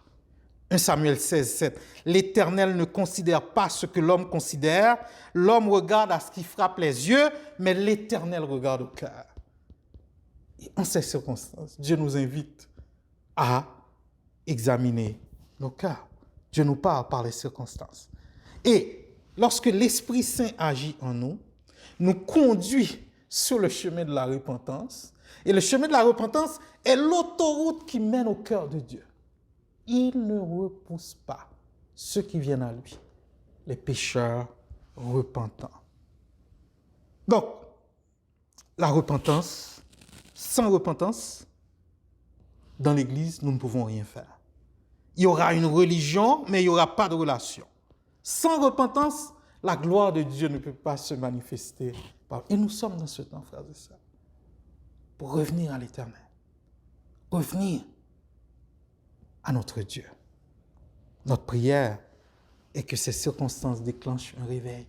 1 Samuel 16, 7. L'Éternel ne considère pas ce que l'homme considère. L'homme regarde à ce qui frappe les yeux, mais l'Éternel regarde au cœur. Et en ces circonstances, Dieu nous invite à examiner nos cœurs. Dieu nous parle par les circonstances. Et lorsque l'Esprit Saint agit en nous, nous conduit sur le chemin de la repentance. Et le chemin de la repentance est l'autoroute qui mène au cœur de Dieu. Il ne repousse pas ceux qui viennent à lui, les pécheurs repentants. Donc, la repentance, sans repentance, dans l'Église, nous ne pouvons rien faire. Il y aura une religion, mais il n'y aura pas de relation. Sans repentance, la gloire de Dieu ne peut pas se manifester. Et nous sommes dans ce temps, frères et sœurs, pour revenir à l'Éternel. Revenir à notre Dieu. Notre prière est que ces circonstances déclenchent un réveil.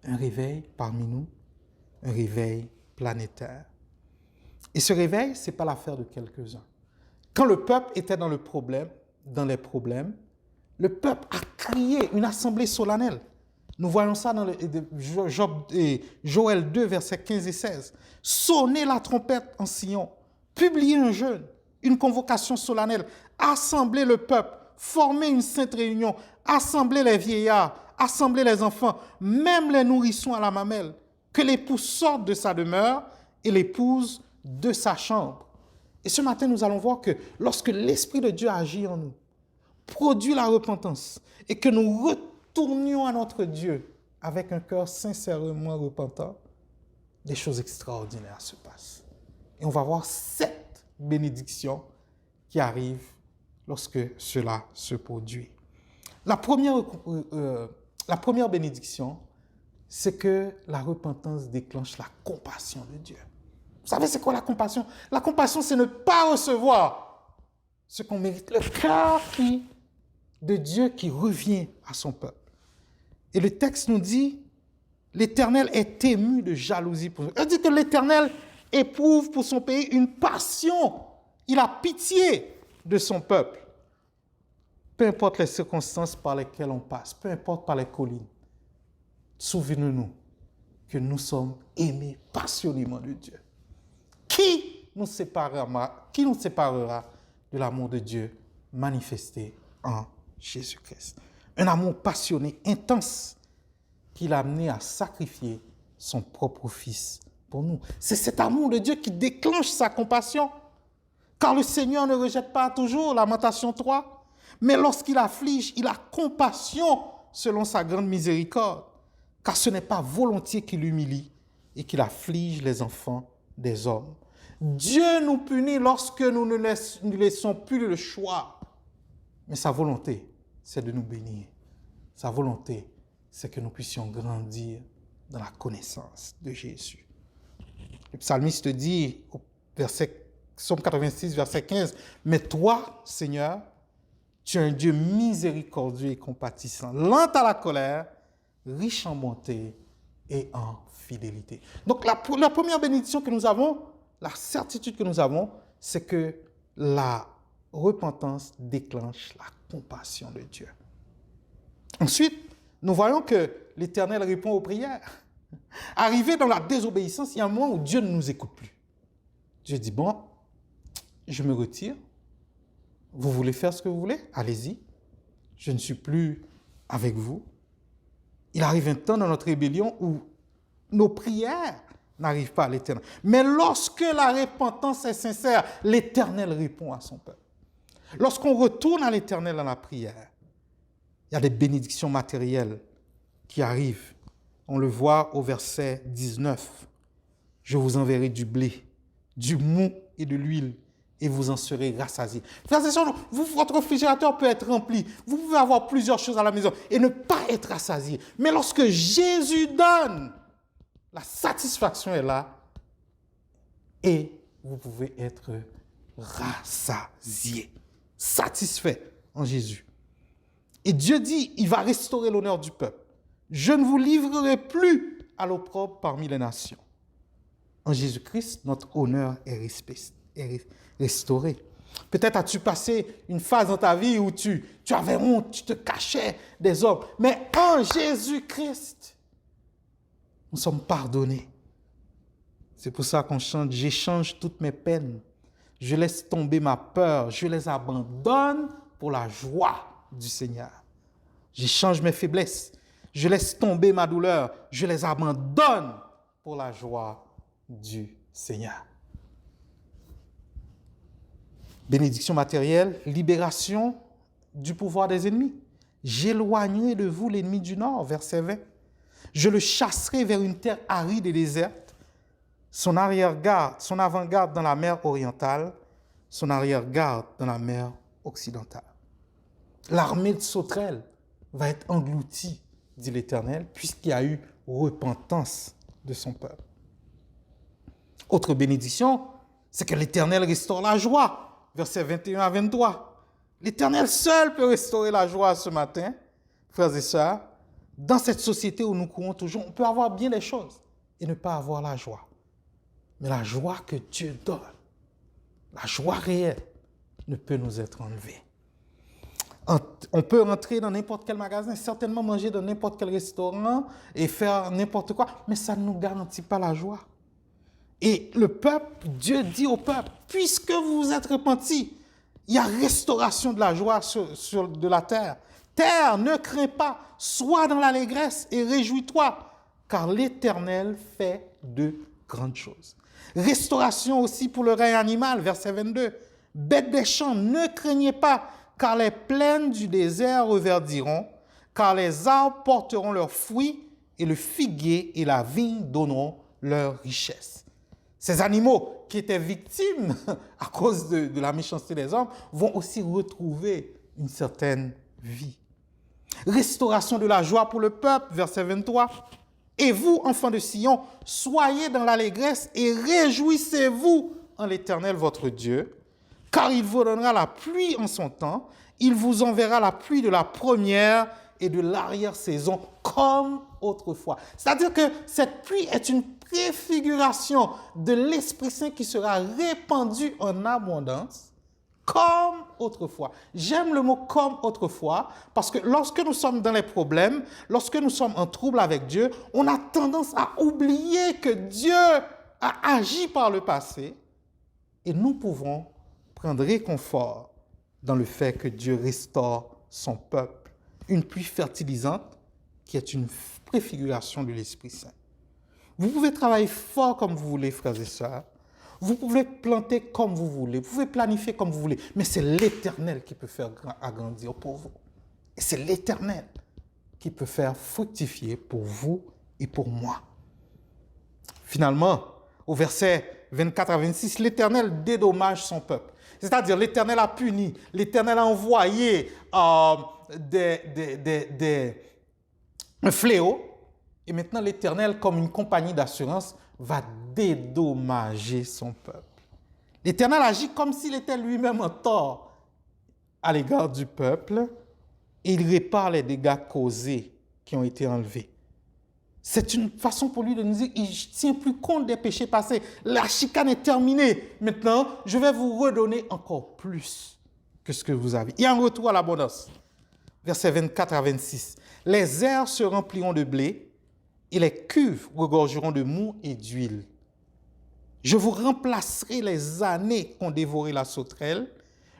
Un réveil parmi nous, un réveil planétaire. Et ce réveil, ce n'est pas l'affaire de quelques-uns. Quand le peuple était dans les problèmes, le peuple a crié une assemblée solennelle. Nous voyons ça dans Joël 2, versets 15 et 16. Sonnez la trompette en Sion, publiez un jeûne, une convocation solennelle, assemblez le peuple, formez une sainte réunion, assemblez les vieillards, assemblez les enfants, même les nourrissons à la mamelle, que l'époux sorte de sa demeure et l'épouse de sa chambre. Et ce matin, nous allons voir que lorsque l'Esprit de Dieu agit en nous, produit la repentance et que nous tournions à notre Dieu avec un cœur sincèrement repentant, des choses extraordinaires se passent. Et on va voir 7 bénédictions qui arrivent lorsque cela se produit. La première bénédiction, c'est que la repentance déclenche la compassion de Dieu. Vous savez, c'est quoi la compassion? La compassion, c'est ne pas recevoir ce qu'on mérite. Le cœur de Dieu qui revient à son peuple. Et le texte nous dit, l'Éternel est ému de jalousie pour nous. Il dit que l'Éternel éprouve pour son pays une passion. Il a pitié de son peuple. Peu importe les circonstances par lesquelles on passe, peu importe par les collines, souvenons-nous que nous sommes aimés passionnément de Dieu. Qui nous séparera de l'amour de Dieu manifesté en Jésus-Christ? Un amour passionné, intense, qui l'a amené à sacrifier son propre Fils pour nous. C'est cet amour de Dieu qui déclenche sa compassion. Car le Seigneur ne rejette pas toujours, Lamentation 3, mais lorsqu'il afflige, il a compassion selon sa grande miséricorde. Car ce n'est pas volontiers qu'il humilie et qu'il afflige les enfants des hommes. Dieu nous punit lorsque nous ne laissons plus le choix. Mais sa volonté, c'est de nous bénir. Sa volonté, c'est que nous puissions grandir dans la connaissance de Jésus. Le psalmiste dit au Psaume 86, verset 15, « Mais toi, Seigneur, tu es un Dieu miséricordieux et compatissant, lent à la colère, riche en bonté et en fidélité. » Donc la première bénédiction que nous avons, la certitude que nous avons, c'est que la repentance déclenche la compassion de Dieu. Ensuite, nous voyons que l'Éternel répond aux prières. Arrivé dans la désobéissance, il y a un moment où Dieu ne nous écoute plus. Dieu dit, bon, je me retire. Vous voulez faire ce que vous voulez? Allez-y. Je ne suis plus avec vous. Il arrive un temps dans notre rébellion où nos prières n'arrivent pas à l'Éternel. Mais lorsque la repentance est sincère, l'Éternel répond à son peuple. Lorsqu'on retourne à l'Éternel dans la prière, il y a des bénédictions matérielles qui arrivent. On le voit au verset 19. « Je vous enverrai du blé, du mou et de l'huile, et vous en serez rassasiés. » Frères et sœurs, votre réfrigérateur peut être rempli. Vous pouvez avoir plusieurs choses à la maison et ne pas être rassasié. Mais lorsque Jésus donne, la satisfaction est là et vous pouvez être rassasié, satisfait en Jésus. Et Dieu dit, il va restaurer l'honneur du peuple. Je ne vous livrerai plus à l'opprobre parmi les nations. En Jésus-Christ, notre honneur est restauré. Peut-être as-tu passé une phase dans ta vie où tu avais honte, tu te cachais des hommes. Mais en Jésus-Christ, nous sommes pardonnés. C'est pour ça qu'on chante « J'échange toutes mes peines. Je laisse tomber ma peur. Je les abandonne pour la joie du Seigneur. J'échange mes faiblesses. Je laisse tomber ma douleur. Je les abandonne pour la joie du Seigneur. » Bénédiction matérielle, libération du pouvoir des ennemis. « J'éloignerai de vous l'ennemi du nord » verset 20. « Je le chasserai vers une terre aride et déserte, son avant-garde dans la mer orientale, son arrière-garde dans la mer occidentale. » L'armée de sauterelles va être engloutie, dit l'Éternel, puisqu'il y a eu repentance de son peuple. Autre bénédiction, c'est que l'Éternel restaure la joie, versets 21 à 23. L'Éternel seul peut restaurer la joie ce matin, frères et sœurs. Dans cette société où nous courons toujours, on peut avoir bien des choses et ne pas avoir la joie. Mais la joie que Dieu donne, la joie réelle, ne peut nous être enlevée. On peut rentrer dans n'importe quel magasin, certainement manger dans n'importe quel restaurant et faire n'importe quoi, mais ça ne nous garantit pas la joie. Et le peuple, Dieu dit au peuple, puisque vous vous êtes repentis, il y a restauration de la joie de la terre. Terre, ne crains pas, sois dans l'allégresse et réjouis-toi, car l'Éternel fait de grandes choses. Restauration aussi pour le règne animal, verset 22. Bêtes des champs, ne craignez pas, car les plaines du désert reverdiront, car les arbres porteront leurs fruits et le figuier et la vigne donneront leur richesse. Ces animaux qui étaient victimes à cause de la méchanceté des hommes vont aussi retrouver une certaine vie. Restauration de la joie pour le peuple, verset 23. Et vous, enfants de Sion, soyez dans l'allégresse et réjouissez-vous en l'Éternel votre Dieu, car il vous donnera la pluie en son temps, il vous enverra la pluie de la première et de l'arrière-saison comme autrefois. C'est-à-dire que cette pluie est une préfiguration de l'Esprit Saint qui sera répandu en abondance comme autrefois. J'aime le mot comme autrefois parce que lorsque nous sommes dans les problèmes, lorsque nous sommes en trouble avec Dieu, on a tendance à oublier que Dieu a agi par le passé et nous pouvons prendre réconfort dans le fait que Dieu restaure son peuple. Une pluie fertilisante qui est une préfiguration de l'Esprit Saint. Vous pouvez travailler fort comme vous voulez, frères et sœurs. Vous pouvez planter comme vous voulez. Vous pouvez planifier comme vous voulez. Mais c'est l'Éternel qui peut faire agrandir pour vous. Et c'est l'Éternel qui peut faire fructifier pour vous et pour moi. Finalement, au verset 24 à 26, l'Éternel dédommage son peuple. C'est-à-dire, l'Éternel a puni, l'Éternel a envoyé un fléau. Et maintenant, l'Éternel, comme une compagnie d'assurance, va dédommager son peuple. L'Éternel agit comme s'il était lui-même en tort à l'égard du peuple et il répare les dégâts causés qui ont été enlevés. C'est une façon pour lui de nous dire, il ne tient plus compte des péchés passés. La chicane est terminée. Maintenant, je vais vous redonner encore plus que ce que vous avez. Il y a un retour à l'abondance. Versets 24 à 26. Les airs se rempliront de blé et les cuves regorgeront de mou et d'huile. Je vous remplacerai les années qu'ont dévoré la sauterelle,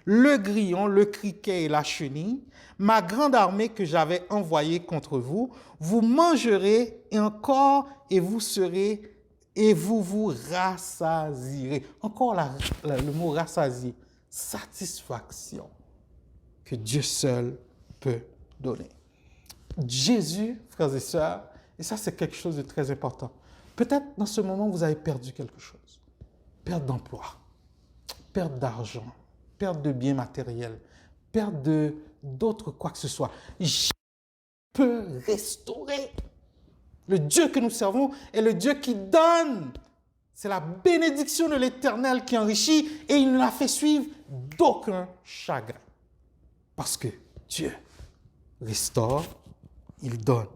le grillon, le criquet et la chenille, ma grande armée que j'avais envoyée contre vous. Vous mangerez encore et vous serez et vous vous rassasierez. Encore le mot rassasier, satisfaction que Dieu seul peut donner. Jésus, frères et sœurs, et ça c'est quelque chose de très important. Peut-être dans ce moment vous avez perdu quelque chose. Perte d'emploi, perte d'argent, perte de biens matériels, perte d'autres quoi que ce soit. Jésus peut restaurer. Le Dieu que nous servons est le Dieu qui donne. C'est la bénédiction de l'Éternel qui enrichit et il ne la fait suivre d'aucun chagrin. Parce que Dieu restaure, il donne.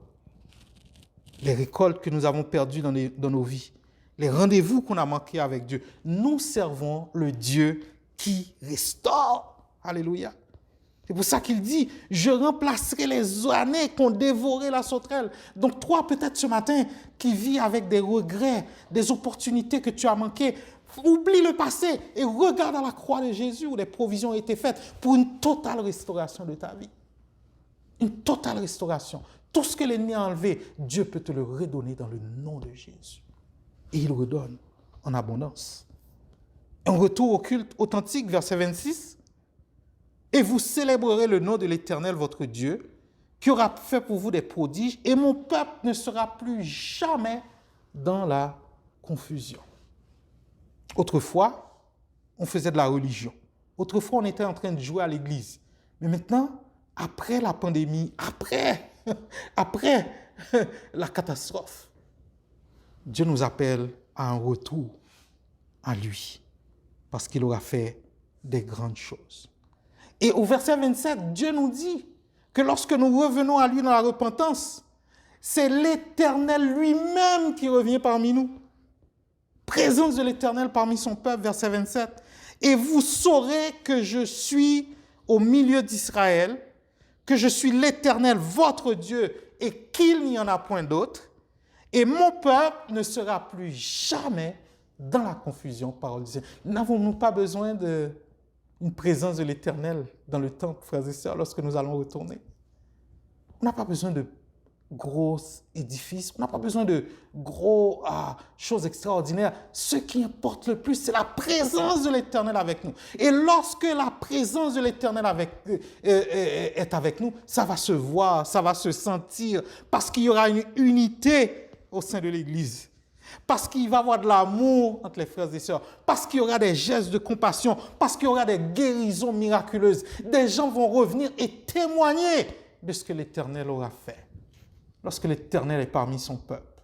Les récoltes que nous avons perdues dans nos vies, les rendez-vous qu'on a manqués avec Dieu, nous servons le Dieu qui restaure. Alléluia. C'est pour ça qu'il dit, je remplacerai les années qu'ont dévoré la sauterelle. Donc toi, peut-être ce matin, qui vis avec des regrets, des opportunités que tu as manquées, oublie le passé et regarde à la croix de Jésus où les provisions ont été faites pour une totale restauration de ta vie. Une totale restauration. Tout ce que l'ennemi a enlevé, Dieu peut te le redonner dans le nom de Jésus. Et il redonne en abondance. Un retour au culte authentique, verset 26. Et vous célébrerez le nom de l'Éternel, votre Dieu, qui aura fait pour vous des prodiges, et mon peuple ne sera plus jamais dans la confusion. Autrefois, on faisait de la religion. Autrefois, on était en train de jouer à l'église. Mais maintenant, après la pandémie, après la catastrophe, Dieu nous appelle à un retour à lui, parce qu'il aura fait des grandes choses. Et au verset 27, Dieu nous dit que lorsque nous revenons à lui dans la repentance, c'est l'Éternel lui-même qui revient parmi nous. Présence de l'Éternel parmi son peuple, verset 27. Et vous saurez que je suis au milieu d'Israël, que je suis l'Éternel, votre Dieu, et qu'il n'y en a point d'autre. Et mon peuple ne sera plus jamais dans la confusion, parole de Dieu. N'avons-nous pas besoin d'une présence de l'Éternel dans le temple, frères et sœurs, lorsque nous allons retourner? On n'a pas besoin de gros édifices, on n'a pas besoin de gros choses extraordinaires. Ce qui importe le plus, c'est la présence de l'Éternel avec nous. Et lorsque la présence de l'Éternel est avec nous, ça va se voir, ça va se sentir, parce qu'il y aura une unité au sein de l'Église. Parce qu'il va y avoir de l'amour entre les frères et sœurs, parce qu'il y aura des gestes de compassion, parce qu'il y aura des guérisons miraculeuses. Des gens vont revenir et témoigner de ce que l'Éternel aura fait. Lorsque l'Éternel est parmi son peuple,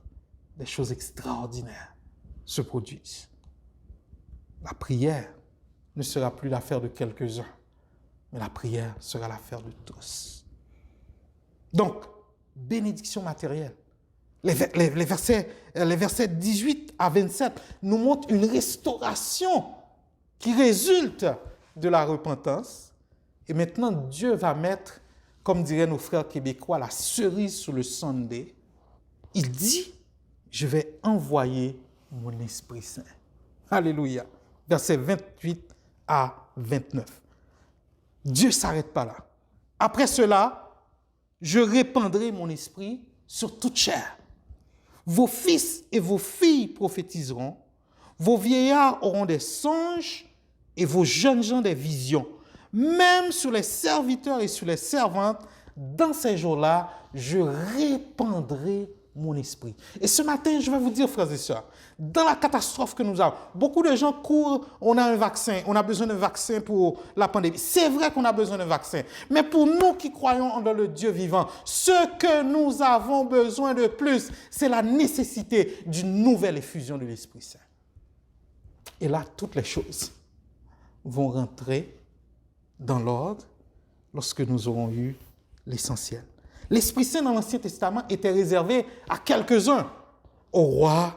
des choses extraordinaires se produisent. La prière ne sera plus l'affaire de quelques-uns, mais la prière sera l'affaire de tous. Donc, bénédiction matérielle. Les versets 18 à 27 nous montrent une restauration qui résulte de la repentance. Et maintenant, Dieu va mettre, comme diraient nos frères québécois, la cerise sur le sundae. Il dit, je vais envoyer mon Esprit Saint. Alléluia. Versets 28 à 29. Dieu ne s'arrête pas là. Après cela, je répandrai mon esprit sur toute chair. Vos fils et vos filles prophétiseront, vos vieillards auront des songes et vos jeunes gens des visions. Même sur les serviteurs et sur les servantes, dans ces jours-là, je répandrai mon esprit. Et ce matin, je vais vous dire, frères et sœurs, dans la catastrophe que nous avons, beaucoup de gens courent, on a un vaccin, on a besoin d'un vaccin pour la pandémie. C'est vrai qu'on a besoin d'un vaccin, mais pour nous qui croyons dans le Dieu vivant, ce que nous avons besoin de plus, c'est la nécessité d'une nouvelle effusion de l'Esprit Saint. Et là, toutes les choses vont rentrer dans l'ordre lorsque nous aurons eu l'essentiel. L'Esprit Saint dans l'Ancien Testament était réservé à quelques-uns, aux rois,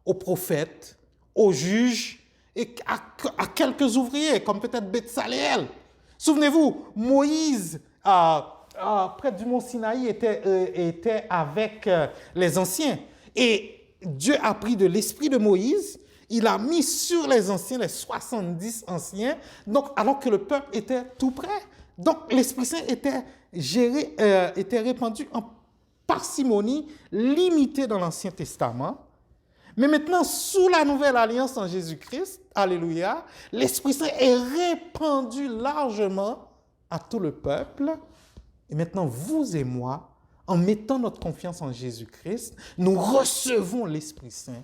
aux prophètes, aux juges et à quelques ouvriers, comme peut-être Betsaleel. Souvenez-vous, Moïse, près du mont Sinaï, était avec les anciens. Et Dieu a pris de l'esprit de Moïse, il a mis sur les anciens, les 70 anciens, donc, alors que le peuple était tout près. Donc, l'Esprit Saint était répandu en parcimonie, limité dans l'Ancien Testament. Mais maintenant, sous la nouvelle alliance en Jésus-Christ, alléluia, l'Esprit Saint est répandu largement à tout le peuple. Et maintenant, vous et moi, en mettant notre confiance en Jésus-Christ, nous recevons l'Esprit Saint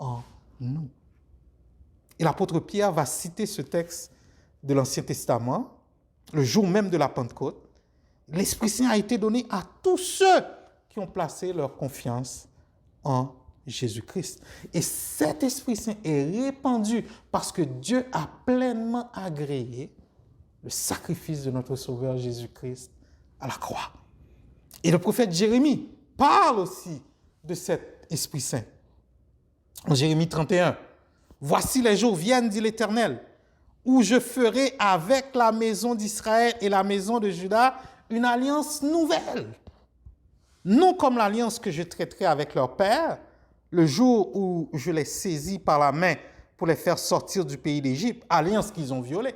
en nous. Et l'apôtre Pierre va citer ce texte de l'Ancien Testament, le jour même de la Pentecôte. L'Esprit Saint a été donné à tous ceux qui ont placé leur confiance en Jésus-Christ. Et cet Esprit Saint est répandu parce que Dieu a pleinement agréé le sacrifice de notre Sauveur Jésus-Christ à la croix. Et le prophète Jérémie parle aussi de cet Esprit Saint. En Jérémie 31, « Voici les jours viennent, dit l'Éternel, où je ferai avec la maison d'Israël et la maison de Juda une alliance nouvelle. Non comme l'alliance que je traiterai avec leur père, le jour où je les saisis par la main pour les faire sortir du pays d'Égypte, alliance qu'ils ont violée.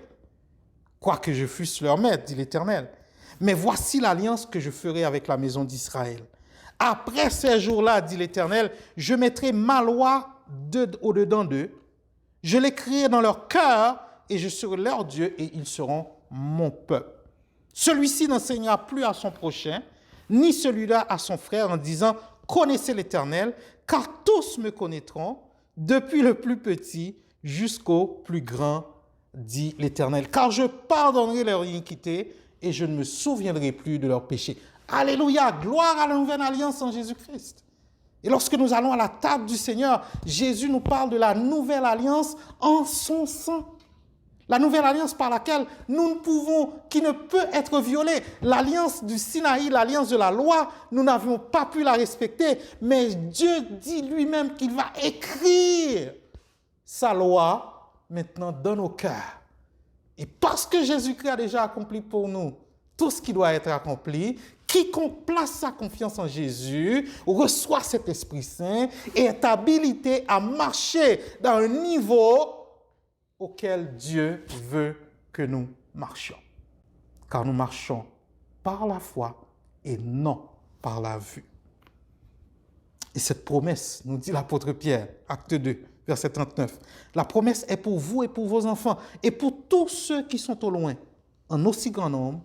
Quoique je fusse leur maître, dit l'Éternel. Mais voici l'alliance que je ferai avec la maison d'Israël. Après ces jours-là, dit l'Éternel, je mettrai ma loi au-dedans d'eux, je l'écrirai dans leur cœur, et je serai leur Dieu, et ils seront mon peuple. Celui-ci n'enseignera plus à son prochain, ni celui-là à son frère, en disant, connaissez l'Éternel, car tous me connaîtront, depuis le plus petit jusqu'au plus grand, dit l'Éternel. Car je pardonnerai leur iniquité, et je ne me souviendrai plus de leurs péchés. Alléluia, gloire à la nouvelle alliance en Jésus-Christ. Et lorsque nous allons à la table du Seigneur, Jésus nous parle de la nouvelle alliance en son sang. La nouvelle alliance par laquelle nous ne pouvons, qui ne peut être violée. L'alliance du Sinaï, l'alliance de la loi, nous n'avions pas pu la respecter, mais Dieu dit lui-même qu'il va écrire sa loi maintenant dans nos cœurs. Et parce que Jésus-Christ a déjà accompli pour nous tout ce qui doit être accompli, quiconque place sa confiance en Jésus reçoit cet Esprit Saint et est habilité à marcher dans un niveau auquel Dieu veut que nous marchions. Car nous marchons par la foi et non par la vue. Et cette promesse, nous dit l'apôtre Pierre, acte 2, verset 39, la promesse est pour vous et pour vos enfants et pour tous ceux qui sont au loin, en aussi grand nombre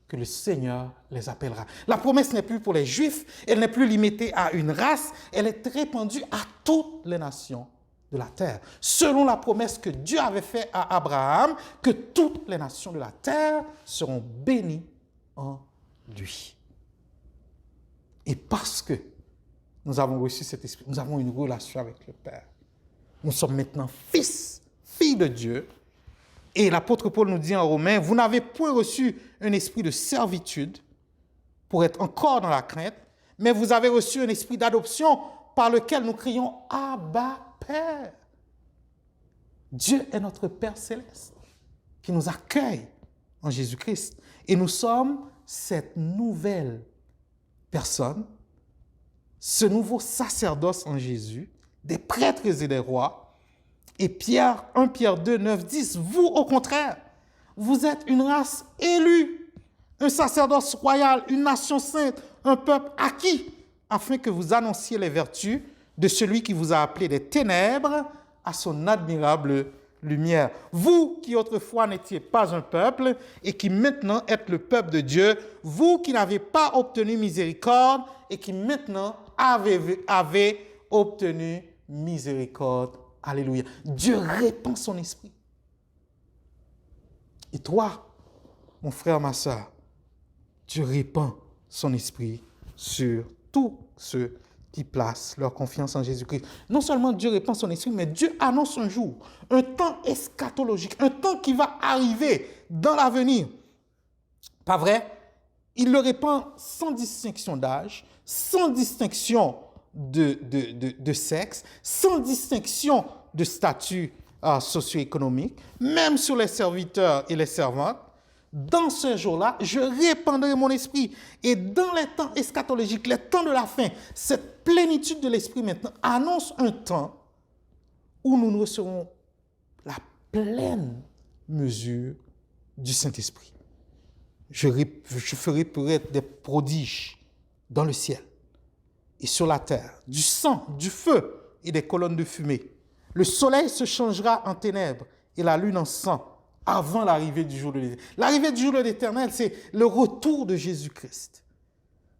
que le Seigneur les appellera. La promesse n'est plus pour les Juifs, elle n'est plus limitée à une race, elle est répandue à toutes les nations de la terre, selon la promesse que Dieu avait faite à Abraham, que toutes les nations de la terre seront bénies en lui. Et parce que nous avons reçu cet esprit, nous avons une relation avec le Père. Nous sommes maintenant fils, filles de Dieu. Et l'apôtre Paul nous dit en Romains, vous n'avez point reçu un esprit de servitude pour être encore dans la crainte, mais vous avez reçu un esprit d'adoption par lequel nous crions « Abba, Père ». Dieu est notre Père céleste qui nous accueille en Jésus-Christ. Et nous sommes cette nouvelle personne, ce nouveau sacerdoce en Jésus, des prêtres et des rois. Et 1 Pierre 2, 9, 10, vous au contraire, vous êtes une race élue, un sacerdoce royal, une nation sainte, un peuple acquis, afin que vous annonciez les vertus de celui qui vous a appelé des ténèbres à son admirable lumière. Vous qui autrefois n'étiez pas un peuple et qui maintenant êtes le peuple de Dieu, vous qui n'avez pas obtenu miséricorde et qui maintenant avez obtenu miséricorde. Alléluia. Dieu répand son esprit. Et toi, mon frère, ma soeur, Dieu répand son esprit sur tous ceux qui placent leur confiance en Jésus-Christ. Non seulement Dieu répand son esprit, mais Dieu annonce un jour, un temps eschatologique, un temps qui va arriver dans l'avenir. Pas vrai? Il le répand sans distinction d'âge, sans distinction de sexe, sans distinction de statut socio-économique, même sur les serviteurs et les servantes. Dans ce jour-là, je répandrai mon esprit. Et dans les temps eschatologiques, les temps de la fin, cette plénitude de l'esprit maintenant annonce un temps où nous recevrons la pleine mesure du Saint-Esprit. Je ferai paraître des prodiges dans le ciel et sur la terre, du sang, du feu et des colonnes de fumée. Le soleil se changera en ténèbres et la lune en sang avant l'arrivée du jour de l'Éternel. L'arrivée du jour de l'Éternel, c'est le retour de Jésus-Christ.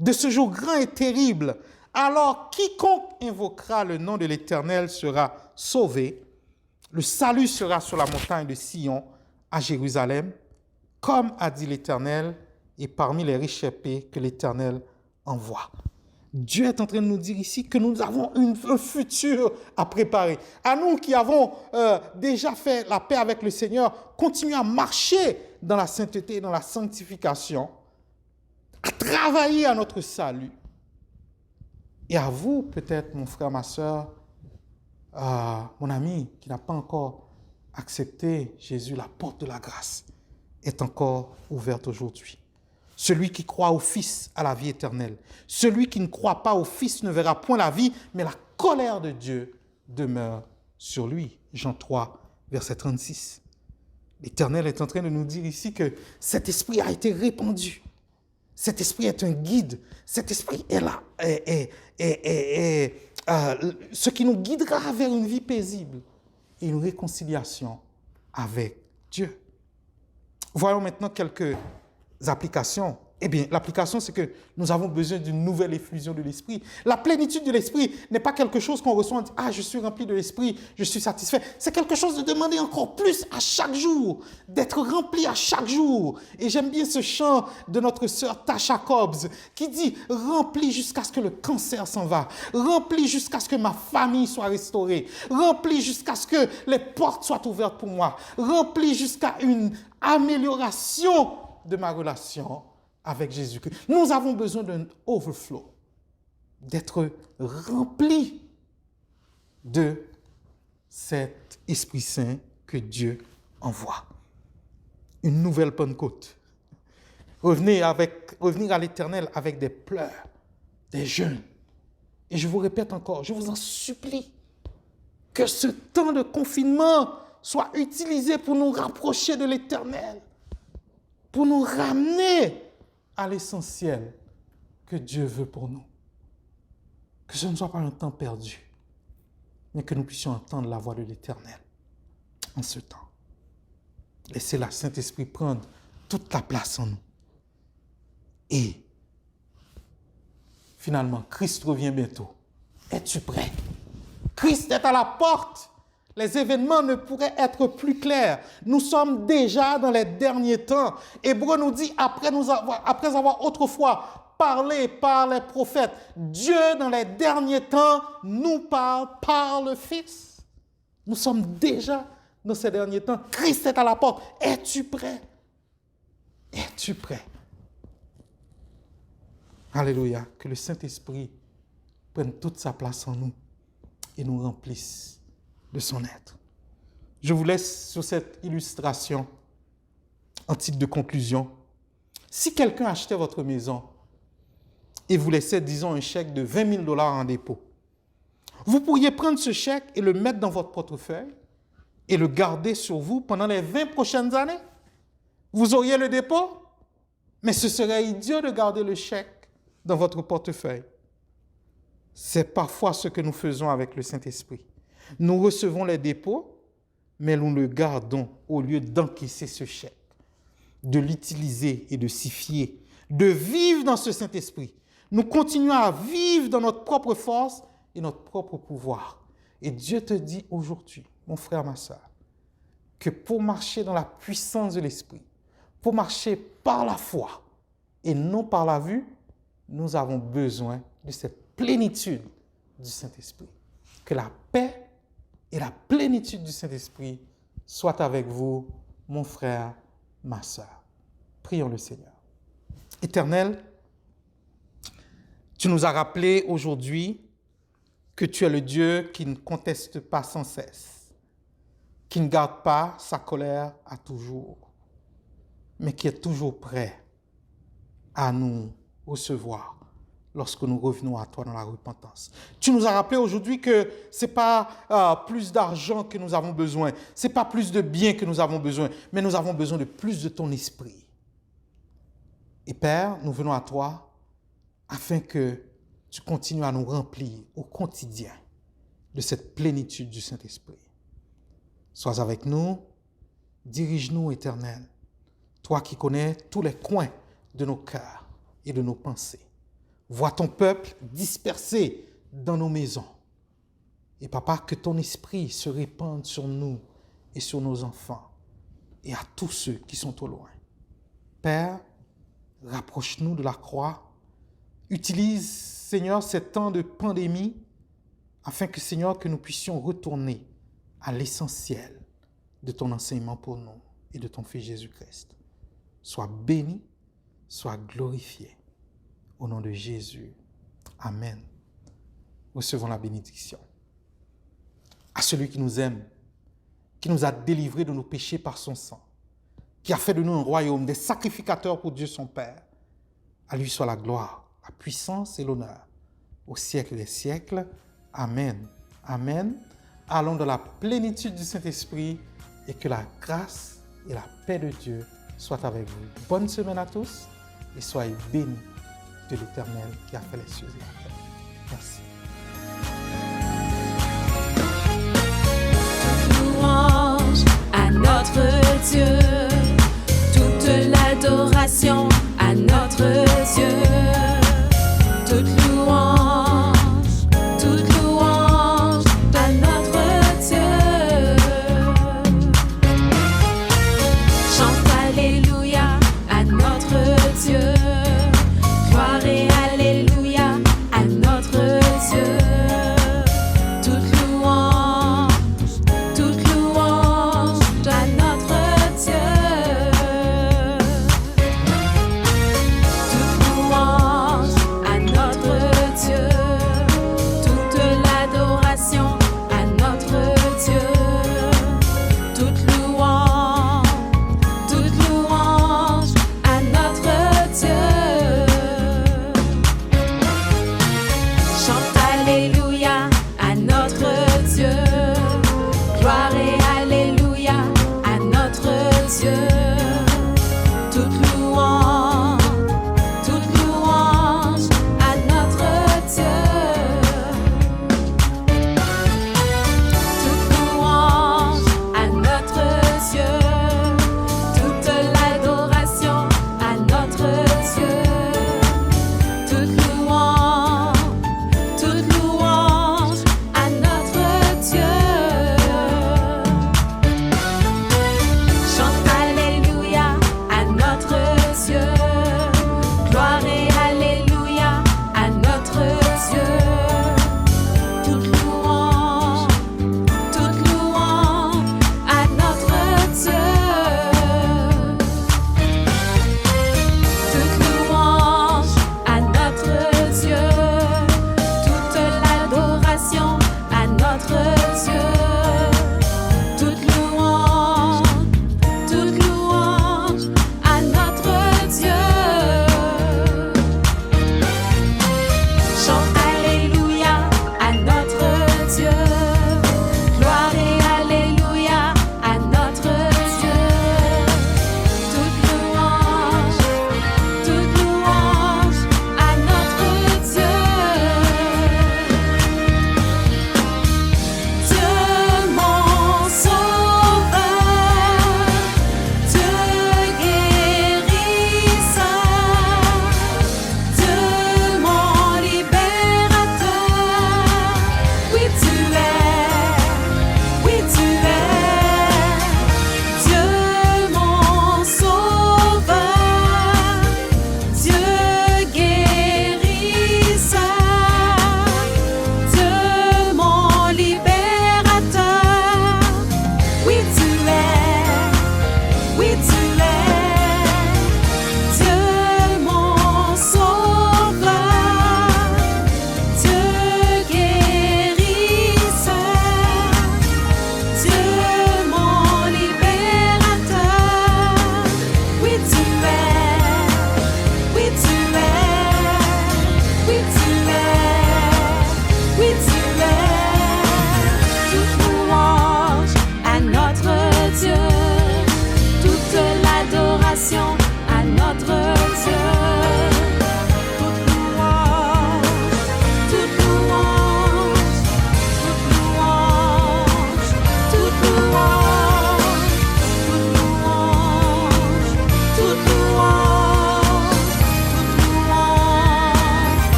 De ce jour grand et terrible, alors quiconque invoquera le nom de l'Éternel sera sauvé. Le salut sera sur la montagne de Sion à Jérusalem, comme a dit l'Éternel, et parmi les riches épées que l'Éternel envoie. Dieu est en train de nous dire ici que nous avons un futur à préparer. À nous qui avons déjà fait la paix avec le Seigneur, continuons à marcher dans la sainteté et dans la sanctification, à travailler à notre salut. Et à vous, peut-être, mon frère, ma soeur, mon ami qui n'a pas encore accepté Jésus, la porte de la grâce est encore ouverte aujourd'hui. Celui qui croit au Fils a la vie éternelle. Celui qui ne croit pas au Fils ne verra point la vie, mais la colère de Dieu demeure sur lui. Jean 3, verset 36. L'Éternel est en train de nous dire ici que cet esprit a été répandu. Cet esprit est un guide. Cet esprit est là, ce qui nous guidera vers une vie paisible et une réconciliation avec Dieu. Voyons maintenant quelques applications. Eh bien, l'application, c'est que nous avons besoin d'une nouvelle effusion de l'esprit. La plénitude de l'esprit n'est pas quelque chose qu'on reçoit, on dit, je suis rempli de l'esprit, je suis satisfait. C'est quelque chose de demander encore plus à chaque jour, d'être rempli à chaque jour. Et j'aime bien ce chant de notre sœur Tasha Cobbs qui dit, rempli jusqu'à ce que le cancer s'en va, rempli jusqu'à ce que ma famille soit restaurée, rempli jusqu'à ce que les portes soient ouvertes pour moi, rempli jusqu'à une amélioration de ma relation avec Jésus-Christ. Nous avons besoin d'un overflow, d'être remplis de cet Esprit Saint que Dieu envoie. Une nouvelle Pentecôte. Revenir à l'Éternel avec des pleurs, des jeûnes. Et je vous répète encore, je vous en supplie, que ce temps de confinement soit utilisé pour nous rapprocher de l'Éternel, pour nous ramener à l'essentiel que Dieu veut pour nous. Que ce ne soit pas un temps perdu, mais que nous puissions entendre la voix de l'Éternel en ce temps. Laissez le Saint-Esprit prendre toute la place en nous. Et finalement, Christ revient bientôt. Es-tu prêt? Christ est à la porte. Les événements ne pourraient être plus clairs. Nous sommes déjà dans les derniers temps. Hébreu nous dit, après avoir autrefois parlé par les prophètes, Dieu, dans les derniers temps, nous parle par le Fils. Nous sommes déjà dans ces derniers temps. Christ est à la porte. Es-tu prêt? Es-tu prêt? Alléluia. Que le Saint-Esprit prenne toute sa place en nous et nous remplisse de son être. Je vous laisse sur cette illustration en titre de conclusion. Si quelqu'un achetait votre maison et vous laissait, disons, un chèque de 20 000 $ en dépôt, vous pourriez prendre ce chèque et le mettre dans votre portefeuille et le garder sur vous pendant les 20 prochaines années. Vous auriez le dépôt, mais ce serait idiot de garder le chèque dans votre portefeuille. C'est parfois ce que nous faisons avec le Saint-Esprit. Nous recevons les dépôts, mais nous le gardons au lieu d'encaisser ce chèque, de l'utiliser et de s'y fier, de vivre dans ce Saint-Esprit. Nous continuons à vivre dans notre propre force et notre propre pouvoir. Et Dieu te dit aujourd'hui, mon frère, ma soeur, que pour marcher dans la puissance de l'Esprit, pour marcher par la foi et non par la vue, nous avons besoin de cette plénitude du Saint-Esprit. Que la paix et la plénitude du Saint-Esprit soient avec vous, mon frère, ma soeur. Prions le Seigneur. Éternel, tu nous as rappelé aujourd'hui que tu es le Dieu qui ne conteste pas sans cesse, qui ne garde pas sa colère à toujours, mais qui est toujours prêt à nous recevoir lorsque nous revenons à toi dans la repentance. Tu nous as rappelé aujourd'hui que ce n'est pas plus d'argent que nous avons besoin, ce n'est pas plus de biens que nous avons besoin, mais nous avons besoin de plus de ton esprit. Et Père, nous venons à toi afin que tu continues à nous remplir au quotidien de cette plénitude du Saint-Esprit. Sois avec nous, dirige-nous, Éternel, toi qui connais tous les coins de nos cœurs et de nos pensées. Vois ton peuple dispersé dans nos maisons. Et Papa, que ton esprit se répande sur nous et sur nos enfants et à tous ceux qui sont au loin. Père, rapproche-nous de la croix. Utilise, Seigneur, ces temps de pandémie afin que, Seigneur, que nous puissions retourner à l'essentiel de ton enseignement pour nous et de ton Fils Jésus-Christ. Sois béni, sois glorifié. Au nom de Jésus. Amen. Recevons la bénédiction. À celui qui nous aime, qui nous a délivrés de nos péchés par son sang, qui a fait de nous un royaume, des sacrificateurs pour Dieu son Père. À lui soit la gloire, la puissance et l'honneur, au siècle des siècles. Amen. Amen. Allons dans la plénitude du Saint-Esprit et que la grâce et la paix de Dieu soient avec vous. Bonne semaine à tous et soyez bénis de l'Éternel qui a fait les cieux et la terre. Merci. Louange à notre Dieu, toute l'adoration à notre Dieu, toute louange